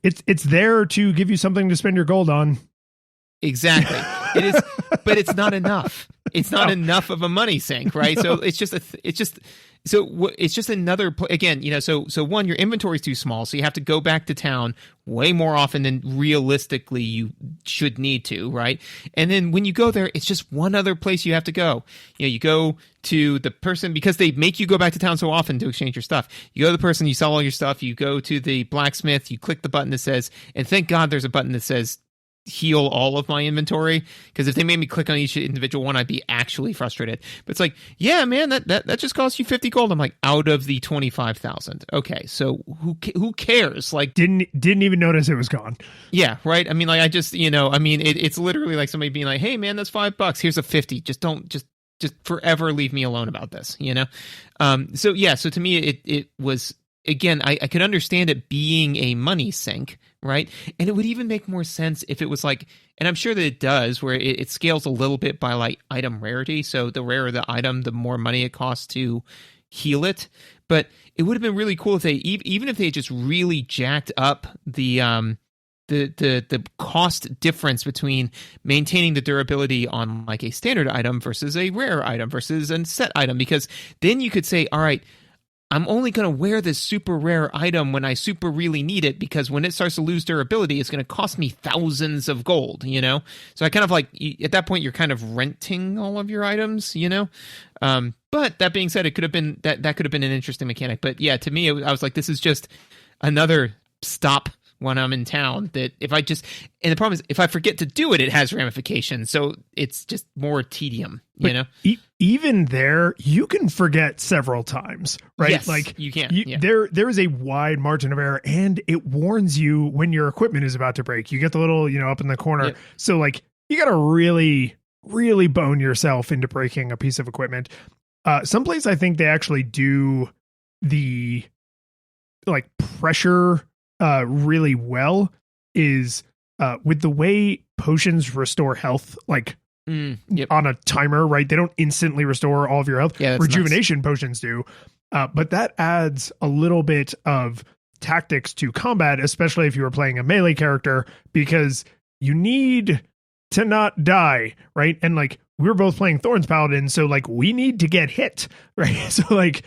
it's there to give you something to spend your gold on. Exactly. It is, but it's not enough. It's not enough of a money sink, right? No. So it's just another, again, so one, your inventory is too small, so you have to go back to town way more often than realistically you should need to, right? And then when you go there, it's just one other place you have to go. You go to the person, because they make you go back to town so often to exchange your stuff. You go to the person, you sell all your stuff, you go to the blacksmith, you click the button that says, and thank God there's a button that says heal all of my inventory, because if they made me click on each individual one, I'd be actually frustrated. But it's like, yeah, man, that just cost you 50 gold. I'm like, out of the 25,000. Okay, so who cares? Like, didn't even notice it was gone. Yeah, right. I mean, like, I just, it's literally like somebody being like, hey, man, that's $5. Here's a 50. Just forever leave me alone about this. So to me, it was, again, I could understand it being a money sink, right? And it would even make more sense if it was like, and I'm sure that it does, where it scales a little bit by like item rarity. So the rarer the item, the more money it costs to heal it. But it would have been really cool if they, even if they just really jacked up the the cost difference between maintaining the durability on like a standard item versus a rare item versus a set item, because then you could say, all right, I'm only going to wear this super rare item when I super really need it, because when it starts to lose durability, it's going to cost me thousands of gold, you know? So I kind of like, at that point, you're kind of renting all of your items, you know? But that being said, it could have been, that could have been an interesting mechanic. But yeah, to me, I was like, this is just another stop when I'm in town, that if I just, and the problem is if I forget to do it, it has ramifications. So it's just more tedium, you know? Even there, you can forget several times, right? Yes, like you can. There is a wide margin of error, and it warns you when your equipment is about to break. You get the little, up in the corner. Yep. So like you got to really, really bone yourself into breaking a piece of equipment. Someplace I think they actually do the like pressure really well is with the way potions restore health, like on a timer, right? They don't instantly restore all of your health. Yeah, Rejuvenation potions do. But that adds a little bit of tactics to combat, especially if you were playing a melee character, because you need to not die, right? And like we were both playing Thorns Paladin, so like we need to get hit, right? So like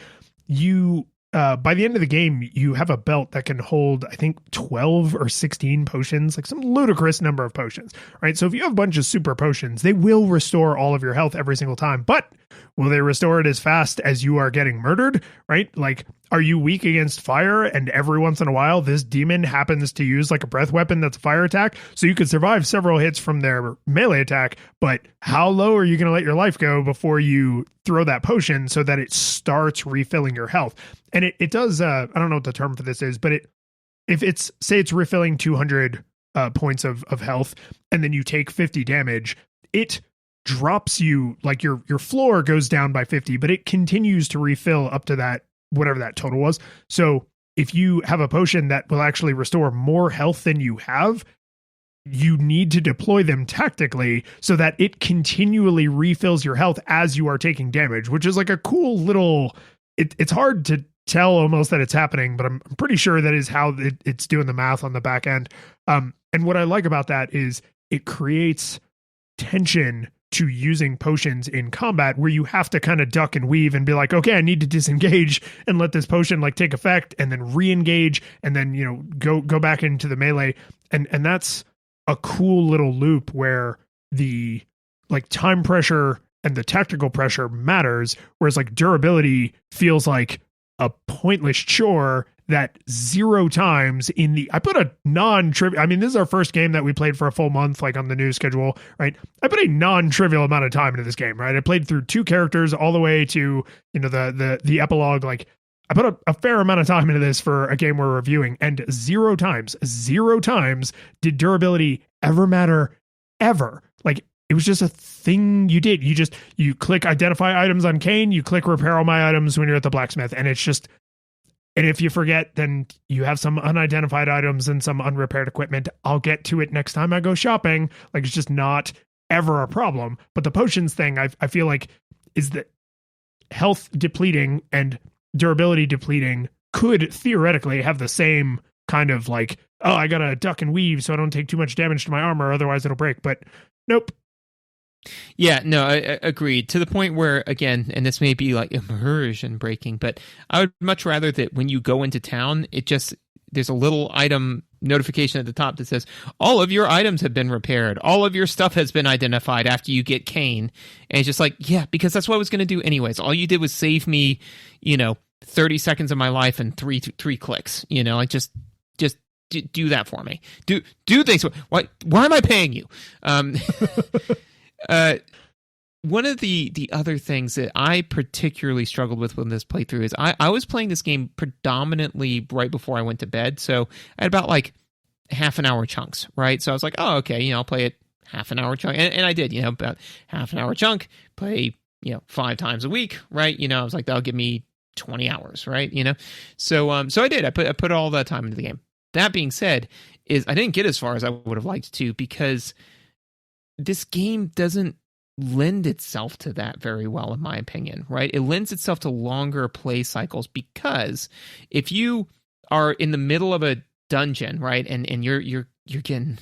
you by the end of the game, you have a belt that can hold, I think, 12 or 16 potions, like some ludicrous number of potions, right? So if you have a bunch of super potions, they will restore all of your health every single time, but will they restore it as fast as you are getting murdered, right? Like, are you weak against fire? And every once in a while, this demon happens to use like a breath weapon that's a fire attack. So you could survive several hits from their melee attack, but how low are you going to let your life go before you throw that potion so that it starts refilling your health? And it does, I don't know what the term for this is, but if it's, say it's refilling 200 points of health, and then you take 50 damage, it drops you, like your floor goes down by 50, but it continues to refill up to that, whatever that total was. So if you have a potion that will actually restore more health than you have, you need to deploy them tactically so that it continually refills your health as you are taking damage, which is like a cool little, it's hard to tell almost that it's happening, but I'm pretty sure that is how it's doing the math on the back end. And what I like about that is it creates tension to using potions in combat, where you have to kind of duck and weave and be like, okay, I need to disengage and let this potion like take effect, and then re-engage, and then, go back into the melee. And that's a cool little loop where the like time pressure and the tactical pressure matters, whereas like durability feels like a pointless chore that 0 times I put a non-trivial, I mean, this is our first game that we played for a full month, like on the news schedule, right? I put a non-trivial amount of time into this game, right? I played through 2 characters all the way to, the epilogue. Like I put a fair amount of time into this for a game we're reviewing, and 0 times did durability ever matter, ever. Like it was just a thing you did. You click identify items on Kane, you click repair all my items when you're at the blacksmith, and it's just, and if you forget, then you have some unidentified items and some unrepaired equipment. I'll get to it next time I go shopping. Like it's just not ever a problem. But the potions thing, I feel like, is that health depleting and durability depleting could theoretically have the same kind of like, oh, I gotta duck and weave so I don't take too much damage to my armor, otherwise it'll break. But nope. Yeah, no, I agreed. To the point where, again, and this may be like immersion breaking, but I would much rather that when you go into town, there's a little item notification at the top that says, all of your items have been repaired. All of your stuff has been identified after you get Kane. And it's just like, yeah, because that's what I was going to do anyways. All you did was save me, 30 seconds of my life and three clicks, like just do that for me. Do things. Why am I paying you? One of the other things that I particularly struggled with this playthrough is I was playing this game predominantly right before I went to bed. So I had about like half an hour chunks, right? So I was like, oh, okay, I'll play it half an hour chunk. And I did, about half an hour chunk, play, 5 times a week, right? I was like, that'll give me 20 hours, right? So I did. I put all that time into the game. That being said, I didn't get as far as I would have liked to, because this game doesn't lend itself to that very well, in my opinion, right? It lends itself to longer play cycles, because if you are in the middle of a dungeon, right, and you're you're getting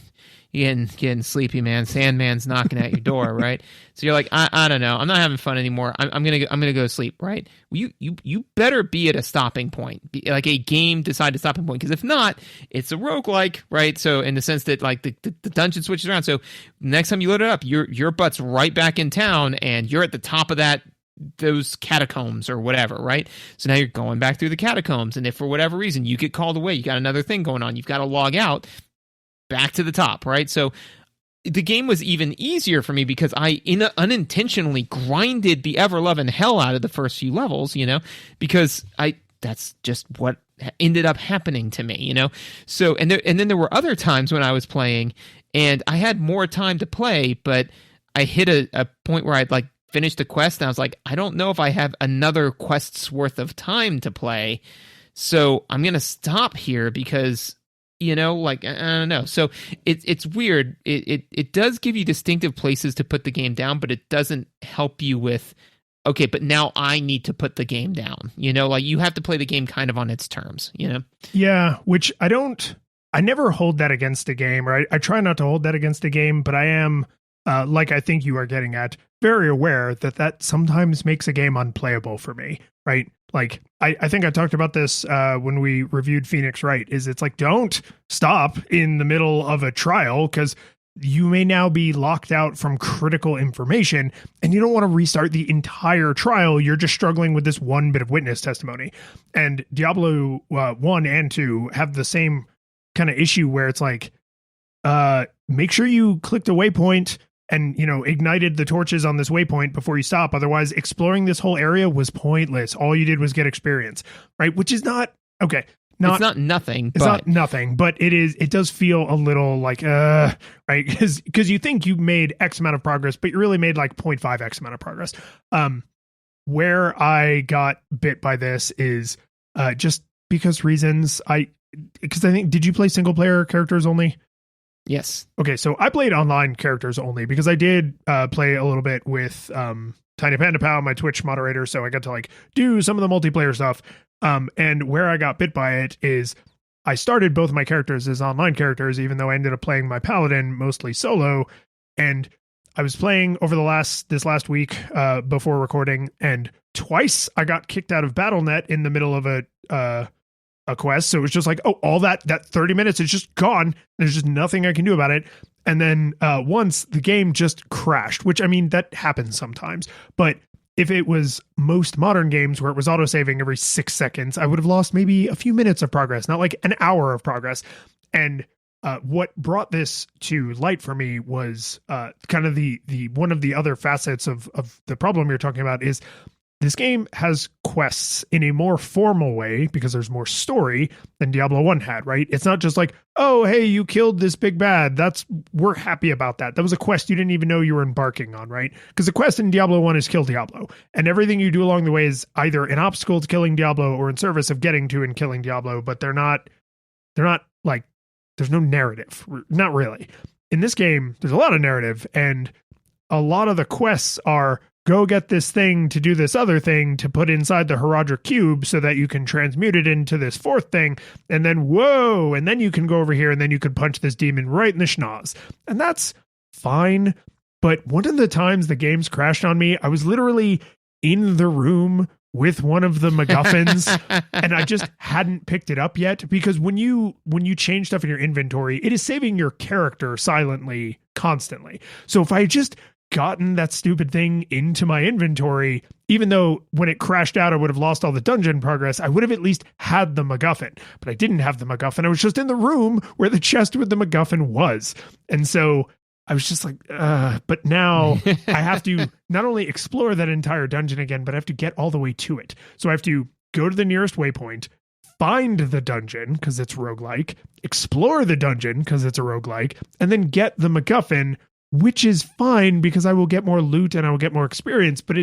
sleepy, man. Sandman's knocking at your door, right? So you're like, I don't know, I'm not having fun anymore. I'm gonna go to sleep, right? Well, you better be at a stopping point, like a game decided stopping point, because if not, it's a roguelike, right? So in the sense that like the dungeon switches around. So next time you load it up, your butt's right back in town, and you're at the top of those catacombs or whatever, right? So now you're going back through the catacombs, and if for whatever reason you get called away, you got another thing going on, you've got to log out back to the top, right? So the game was even easier for me because I unintentionally grinded the ever-loving hell out of the first few levels, because that's just what ended up happening to me, So and then there were other times when I was playing and I had more time to play, but I hit a point where I'd like finished a quest and I was like, I don't know if I have another quest's worth of time to play, so I'm gonna stop here because like I don't know. So it's weird. It does give you distinctive places to put the game down, but it doesn't help you with, okay, but now I need to put the game down. Like you have to play the game kind of on its terms. Yeah, which I never hold that against a game, right? I try not to hold that against a game, but I am like I think you are getting at, very aware that sometimes makes a game unplayable for me, right? Like, I think I talked about this when we reviewed Phoenix Wright, it's like, don't stop in the middle of a trial because you may now be locked out from critical information and you don't want to restart the entire trial. You're just struggling with this one bit of witness testimony. And Diablo 1 and 2 have the same kind of issue where it's like, make sure you clicked a waypoint and, ignited the torches on this waypoint before you stop. Otherwise, exploring this whole area was pointless. All you did was get experience, right? Which is not, okay. It's not nothing. Not nothing, but it does feel a little like, right? Because you think you made X amount of progress, but you really made like 0.5 X amount of progress. Where I got bit by this is just because reasons. Because I think, did you play single player characters only? Yes. Okay, so I played online characters only because I did play a little bit with Tiny Panda Pal, my Twitch moderator, so I got to like do some of the multiplayer stuff. And where I got bit by it is I started both my characters as online characters, even though I ended up playing my paladin mostly solo. And I was playing over this last week before recording, and twice I got kicked out of BattleNet in the middle of a quest. So it was just like, oh, all that 30 minutes is just gone. There's just nothing I can do about it. And then once the game just crashed, which I mean, that happens sometimes. But if it was most modern games where it was autosaving every 6 seconds, I would have lost maybe a few minutes of progress, not like an hour of progress. And what brought this to light for me was kind of the one of the other facets of the problem you're talking about is this game has quests in a more formal way because there's more story than Diablo 1 had, right? It's not just like, oh, hey, you killed this big bad. We're happy about that. That was a quest you didn't even know you were embarking on, right? Because the quest in Diablo 1 is kill Diablo. And everything you do along the way is either an obstacle to killing Diablo or in service of getting to and killing Diablo, but they're not like, there's no narrative. Not really. In this game, there's a lot of narrative, and a lot of the quests are go get this thing to do this other thing to put inside the Herodric cube so that you can transmute it into this fourth thing. And then, whoa, and then you can go over here and then you can punch this demon right in the schnoz. And that's fine. But one of the times the games crashed on me, I was literally in the room with one of the MacGuffins and I just hadn't picked it up yet, because when you change stuff in your inventory, it is saving your character silently constantly. So if I had just gotten that stupid thing into my inventory, even though when it crashed out I would have lost all the dungeon progress, I would have at least had the MacGuffin. But I didn't have the MacGuffin. I was just in the room where the chest with the MacGuffin was. And so I was just like, but now I have to not only explore that entire dungeon again, but I have to get all the way to it. So I have to go to the nearest waypoint, find the dungeon because it's roguelike, explore the dungeon because it's a roguelike, and then get the MacGuffin, which is fine because I will get more loot and I will get more experience. But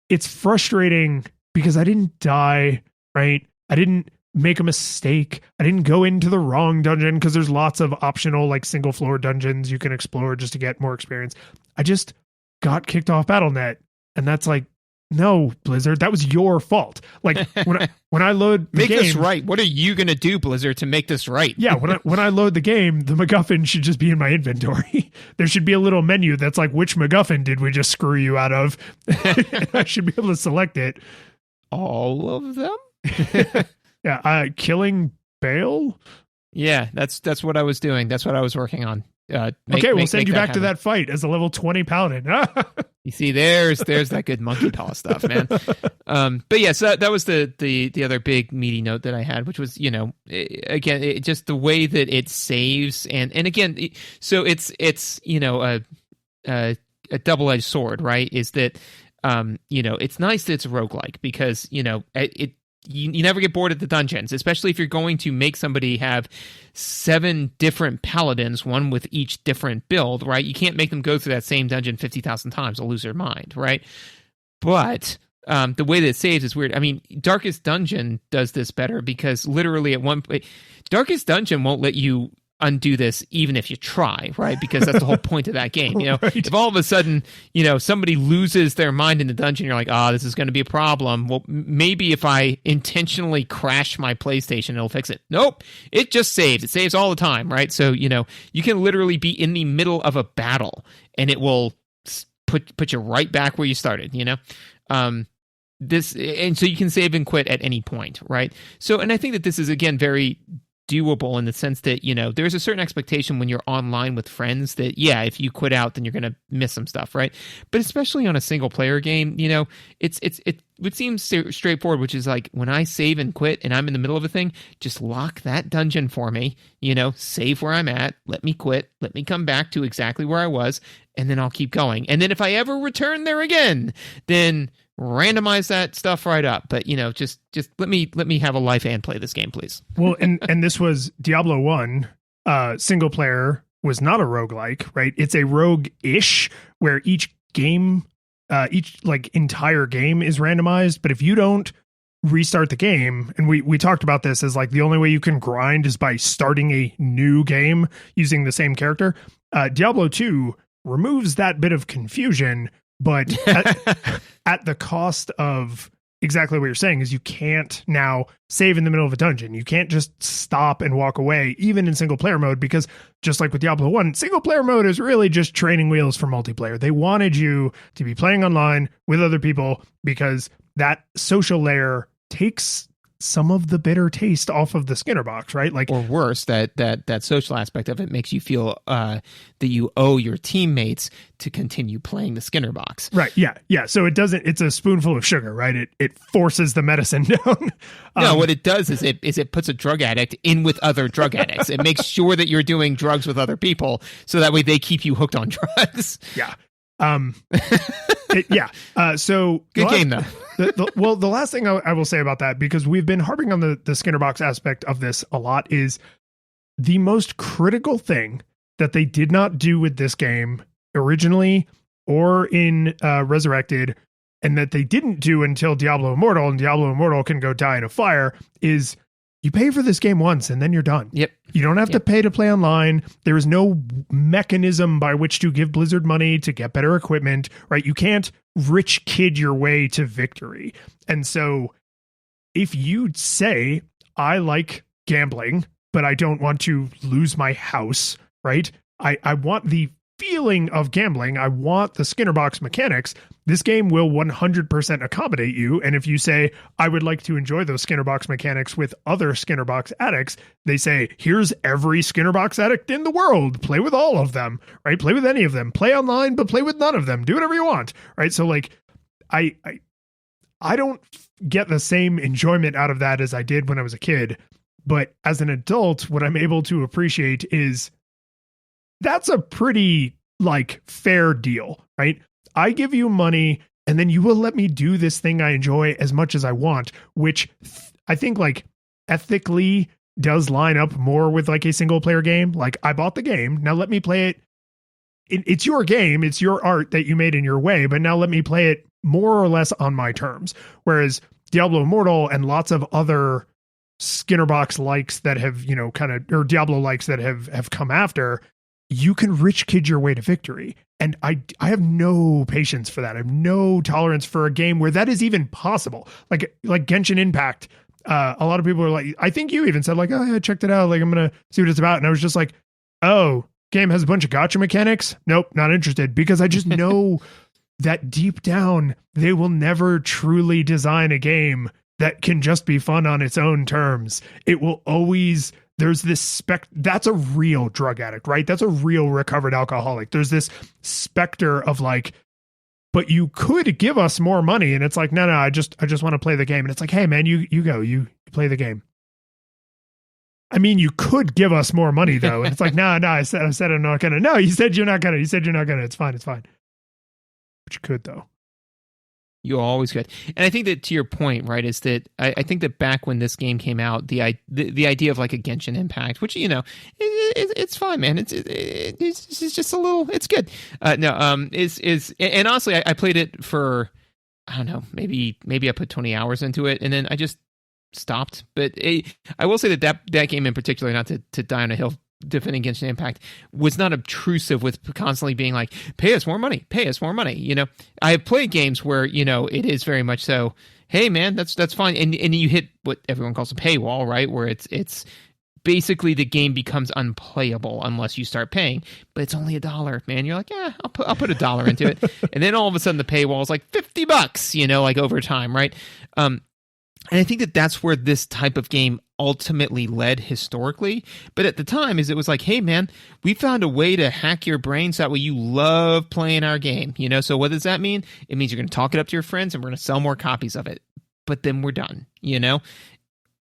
it's frustrating because I didn't die, right? I didn't make a mistake. I didn't go into the wrong dungeon because there's lots of optional like single floor dungeons you can explore just to get more experience. I just got kicked off BattleNet, and that's like no, Blizzard, that was your fault. Like when I load the Make game, this right. What are you going to do, Blizzard, to make this right? Yeah, when I load the game, the MacGuffin should just be in my inventory. There should be a little menu that's like, which MacGuffin did we just screw you out of? I should be able to select it. All of them? Yeah, killing Bale? Yeah, that's what I was doing. That's what I was working on. We'll send you back to that fight as a level 20 paladin. You see, there's that good monkey paw stuff, man. But yeah, so that was the other big meaty note that I had, which was, again, just the way that it saves, and again, so it's a double-edged sword, right? Is that it's nice that it's a roguelike because you never get bored at the dungeons, especially if you're going to make somebody have 7 different paladins, one with each different build, right? You can't make them go through that same dungeon 50,000 times. They'll lose their mind, right? But the way that it saves is weird. I mean, Darkest Dungeon does this better because literally at one point, Darkest Dungeon won't let you undo this even if you try, right? Because that's the whole point of that game. Right. If all of a sudden somebody loses their mind in the dungeon, you're like, this is going to be a problem. Well, maybe if I intentionally crash my PlayStation, it'll fix it. Nope, it just saves. It saves all the time, right? So you can literally be in the middle of a battle and it will put you right back where you started. This, and so you can save and quit at any point, right? So, and I think that this is again very doable in the sense that there's a certain expectation when you're online with friends that if you quit out then you're going to miss some stuff, right? But especially on a single player game, it would seem straightforward, which is like when I save and quit and I'm in the middle of a thing, just lock that dungeon for me, save where I'm at, let me quit, let me come back to exactly where I was, and then I'll keep going. And then if I ever return there again, then randomize that stuff right up. But just let me have a life and play this game, please. Well, and this was Diablo 1 single player was not a roguelike, right? It's a rogue-ish where each game entire game is randomized, but if you don't restart the game, and we talked about this as like the only way you can grind is by starting a new game using the same character. Diablo 2 removes that bit of confusion, but at the cost of exactly what you're saying is you can't now save in the middle of a dungeon. You can't just stop and walk away, even in single player mode, because just like with Diablo 1, single player mode is really just training wheels for multiplayer. They wanted you to be playing online with other people because that social layer takes some of the bitter taste off of the Skinner box, right? Like, or worse, that social aspect of it makes you feel that you owe your teammates to continue playing the Skinner box. Right. Yeah. So it's a spoonful of sugar, right? It forces the medicine down. No, what it does is it puts a drug addict in with other drug addicts. It makes sure that you're doing drugs with other people, so that way they keep you hooked on drugs. Yeah. So good game though. The last thing I will say about that, because we've been harping on the Skinner box aspect of this a lot, is the most critical thing that they did not do with this game originally or in Resurrected, and that they didn't do until Diablo Immortal, and Diablo Immortal can go die in a fire, is you pay for this game once and then you're done. Yep. You don't have to pay to play online. There is no mechanism by which to give Blizzard money to get better equipment, right? You can't rich kid your way to victory. And so if you say, I like gambling, but I don't want to lose my house, right? I want the feeling of gambling. I want the Skinner box mechanics. This game will 100% accommodate you. And if you say, I would like to enjoy those Skinner box mechanics with other Skinner box addicts, they say, here's every Skinner box addict in the world. Play with all of them, right? Play with any of them. Play online, but play with none of them. Do whatever you want, right? So like, I don't get the same enjoyment out of that as I did when I was a kid. But as an adult, what I'm able to appreciate is that's a pretty like fair deal, right? I give you money and then you will let me do this thing I enjoy as much as I want, which I think like ethically does line up more with like a single player game. Like, I bought the game. Now let me play it. It's your game. It's your art that you made in your way, but now let me play it more or less on my terms. Whereas Diablo Immortal and lots of other Skinner box likes that have, or Diablo likes that have come after, you can rich kid your way to victory. And I have no patience for that. I have no tolerance for a game where that is even possible. Like Genshin Impact. A lot of people are like, I think you even said like, oh, yeah, I checked it out. Like, I'm going to see what it's about. And I was just like, oh, game has a bunch of gacha mechanics. Nope, not interested, because I just know that deep down, they will never truly design a game that can just be fun on its own terms. It will always, there's this that's a real drug addict, right? That's a real recovered alcoholic. There's this specter of like, but you could give us more money. And it's like, no, I just want to play the game. And it's like, hey man, you go, you play the game. I mean, you could give us more money though. And it's like, no, I said I'm not gonna. No, you said you're not gonna. It's fine. But you could though. You always could. And I think that to your point, right, is that I think that back when this game came out, the idea of like a Genshin Impact, which, you know, it's fine, man. It's just a little, it's good. And honestly, I played it for, I don't know, maybe I put 20 hours into it, and then I just stopped. But I will say that game in particular, not to die on a hill defending Genshin Impact, was not obtrusive with constantly being like, pay us more money. You know, I have played games where, you know, it is very much so, hey man, that's fine. And you hit what everyone calls a paywall, right? Where it's basically the game becomes unplayable unless you start paying, but it's only $1, man. You're like, yeah, I'll put $1 into it. And then all of a sudden the paywall is like $50, you know, like over time, right? And I think that that's where this type of game ultimately led historically. But at the time, it was like, hey, man, we found a way to hack your brain so that way you love playing our game. You know, so what does that mean? It means you're going to talk it up to your friends and we're going to sell more copies of it. But then we're done, you know?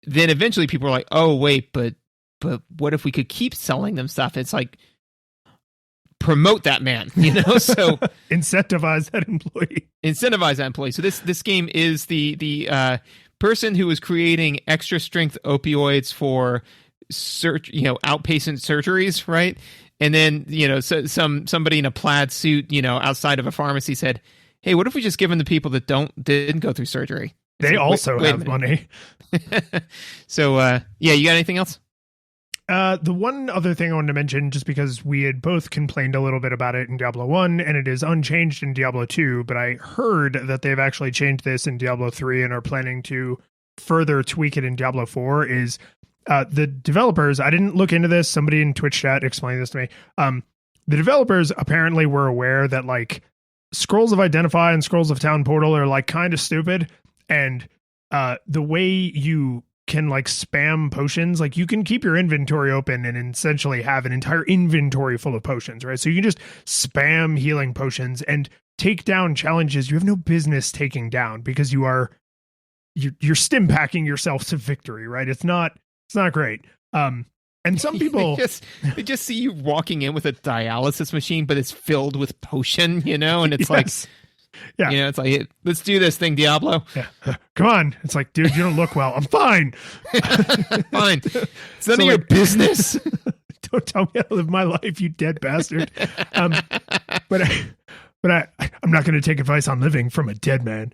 Then eventually people are like, oh, wait, but what if we could keep selling them stuff? It's like, promote that man, you know? So incentivize that employee. So this game is the person who was creating extra strength opioids for outpatient surgeries, right? And then, you know, so somebody in a plaid suit, you know, outside of a pharmacy said, hey, what if we just give them to people that didn't go through surgery? They also have money. So, you got anything else? The one other thing I wanted to mention, just because we had both complained a little bit about it in Diablo 1, and it is unchanged in Diablo 2, but I heard that they've actually changed this in Diablo 3 and are planning to further tweak it in Diablo 4, is the developers, I didn't look into this, somebody in Twitch chat explained this to me, the developers apparently were aware that, like, Scrolls of Identify and Scrolls of Town Portal are, like, kind of stupid, and the way you can like spam potions, like you can keep your inventory open and essentially have an entire inventory full of potions, right? So you can just spam healing potions and take down challenges you have no business taking down because you're stim packing yourself to victory, right? It's not great. And some people they just see you walking in with a dialysis machine, but it's filled with potion, you know, and it's like, yeah, you know, it's like, let's do this thing, Diablo. Yeah. Come on. It's like, dude, you don't look well. I'm fine. Fine. It's none of your business. Don't tell me how to live my life, you dead bastard. But I'm not going to take advice on living from a dead man.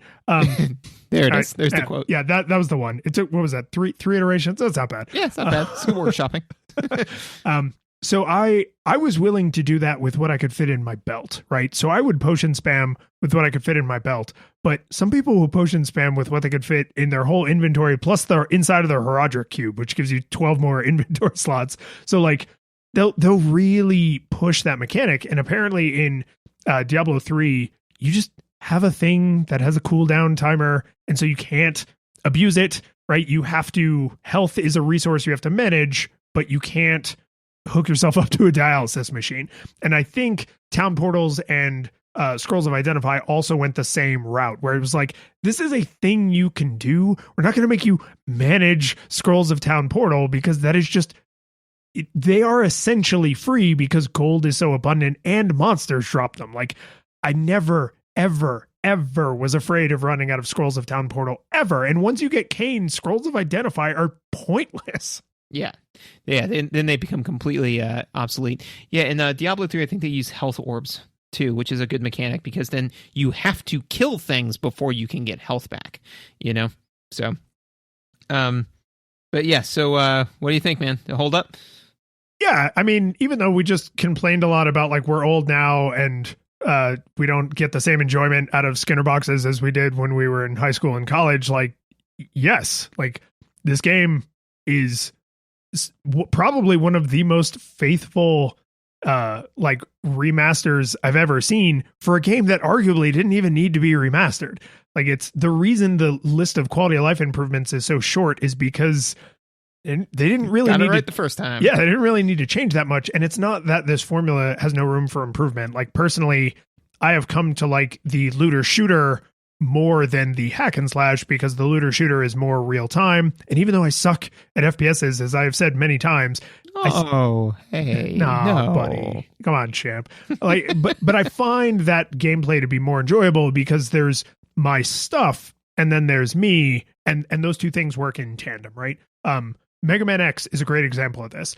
There it is. There's the quote. Yeah, that was the one. It took, what was that? Three iterations. That's not bad. Yeah, it's not bad. It's good workshopping. So I was willing to do that with what I could fit in my belt, right? So I would potion spam with what I could fit in my belt, but some people will potion spam with what they could fit in their whole inventory, plus the inside of their Herodric cube, which gives you 12 more inventory slots. So like they'll really push that mechanic. And apparently in Diablo 3, you just have a thing that has a cooldown timer, and so you can't abuse it, right? You have to, health is a resource you have to manage, but you can't hook yourself up to a dialysis machine. And I think Town Portals and Scrolls of Identify also went the same route, where it was like, this is a thing you can do. We're not going to make you manage Scrolls of Town Portal, because that is just, they are essentially free because gold is so abundant and monsters drop them. Like, I never, ever was afraid of running out of Scrolls of Town Portal, ever. And once you get Kain, Scrolls of Identify are pointless. Yeah. Then they become completely obsolete. Yeah, in Diablo 3, I think they use health orbs too, which is a good mechanic, because then you have to kill things before you can get health back, you know? So, but yeah, so what do you think, man? Hold up? Yeah, I mean, even though we just complained a lot about like we're old now and we don't get the same enjoyment out of Skinner boxes as we did when we were in high school and college, like yes, like this game is probably one of the most faithful like remasters I've ever seen for a game that arguably didn't even need to be remastered. Like it's the reason the list of quality of life improvements is so short is because they didn't really got it need right to, the first time. Yeah, they didn't really need to change that much. And it's not that this formula has no room for improvement. Like personally, I have come to like the looter shooter more than the hack and slash because the looter shooter is more real time. And even though I suck at FPSs, as I've said many times, hey, no, buddy, come on, champ. Like, but I find that gameplay to be more enjoyable because there's my stuff and then there's me, and those two things work in tandem, right? Mega Man X is a great example of this.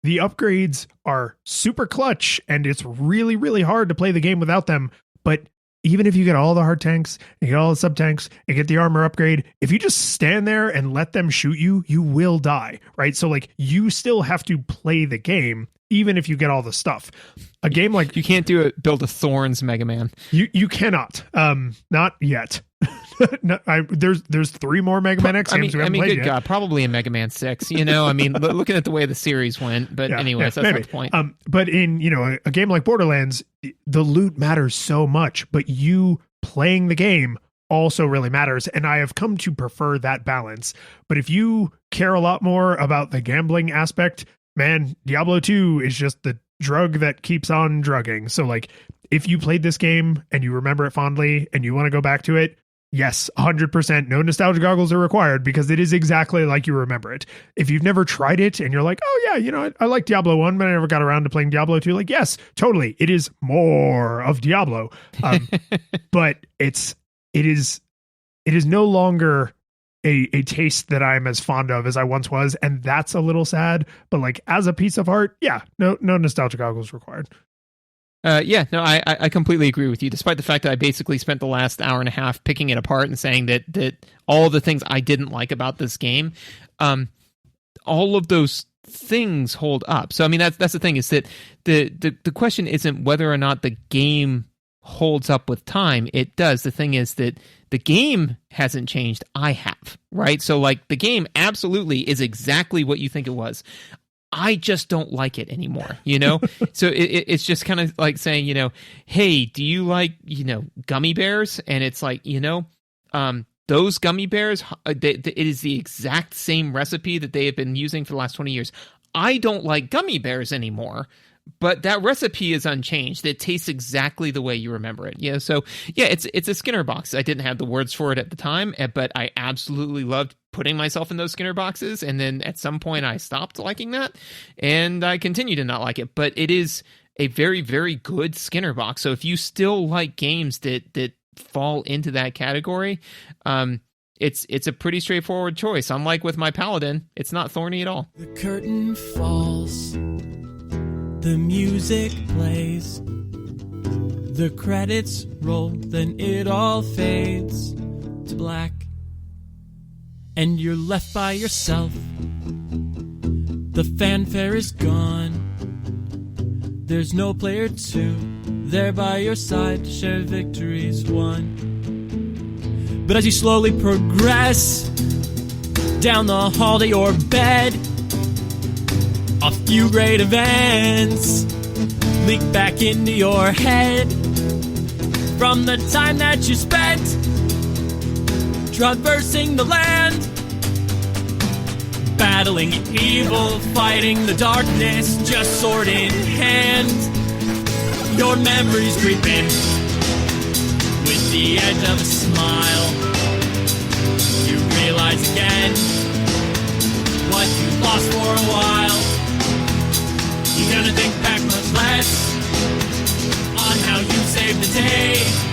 The upgrades are super clutch, and it's really, really hard to play the game without them. But even if you get all the hard tanks, you get all the sub tanks, and get the armor upgrade, if you just stand there and let them shoot you, you will die, right? So like you still have to play the game, even if you get all the stuff. A game like you can't build a Thorns Mega Man. You cannot. Not yet. No, there's 3 more Mega Man X games we haven't played good yet. God, probably in Mega Man 6. You know, I mean, looking at the way the series went. But anyways, that's maybe. not the point. But in a game like Borderlands, the loot matters so much, but you playing the game also really matters, and I have come to prefer that balance. But if you care a lot more about the gambling aspect, man, Diablo 2 is just the drug that keeps on drugging. So like, if you played this game and you remember it fondly and you want to go back to it, yes, 100%. No nostalgia goggles are required because it is exactly like you remember it. If you've never tried it and you're like, oh yeah, I like Diablo 1, but I never got around to playing Diablo 2. Like, yes, totally. It is more of Diablo. But it is no longer a taste that I'm as fond of as I once was. And that's a little sad, but like as a piece of art, yeah, no nostalgia goggles required. I completely agree with you, despite the fact that I basically spent the last hour and a half picking it apart and saying that all the things I didn't like about this game, all of those things hold up. So, I mean, that's the thing, is that the question isn't whether or not the game holds up with time. It does. The thing is that the game hasn't changed. I have, right? So, like, the game absolutely is exactly what you think it was. I just don't like it anymore, you know? So it's just kind of like saying, hey, do you like, gummy bears? And it's like, those gummy bears, it is the exact same recipe that they have been using for the last 20 years. I don't like gummy bears anymore, but that recipe is unchanged. It tastes exactly the way you remember it. Yeah. So yeah, it's a Skinner box. I didn't have the words for it at the time, but I absolutely loved putting myself in those Skinner boxes. And then at some point I stopped liking that and I continue to not like it, but it is a very, very good Skinner box. So if you still like games that fall into that category, it's a pretty straightforward choice. Unlike with my Paladin, it's not thorny at all. The curtain falls, the music plays, the credits roll, then it all fades to black, and you're left by yourself. The fanfare is gone, there's no player 2 there by your side to share victories won. But as you slowly progress down the hall to your bed, a few great events leak back into your head from the time that you spent traversing the land, battling evil, fighting the darkness, just sword in hand. Your memories creeping with the edge of a smile. You realize again what you lost for a while. You're gonna think back much less on how you saved the day.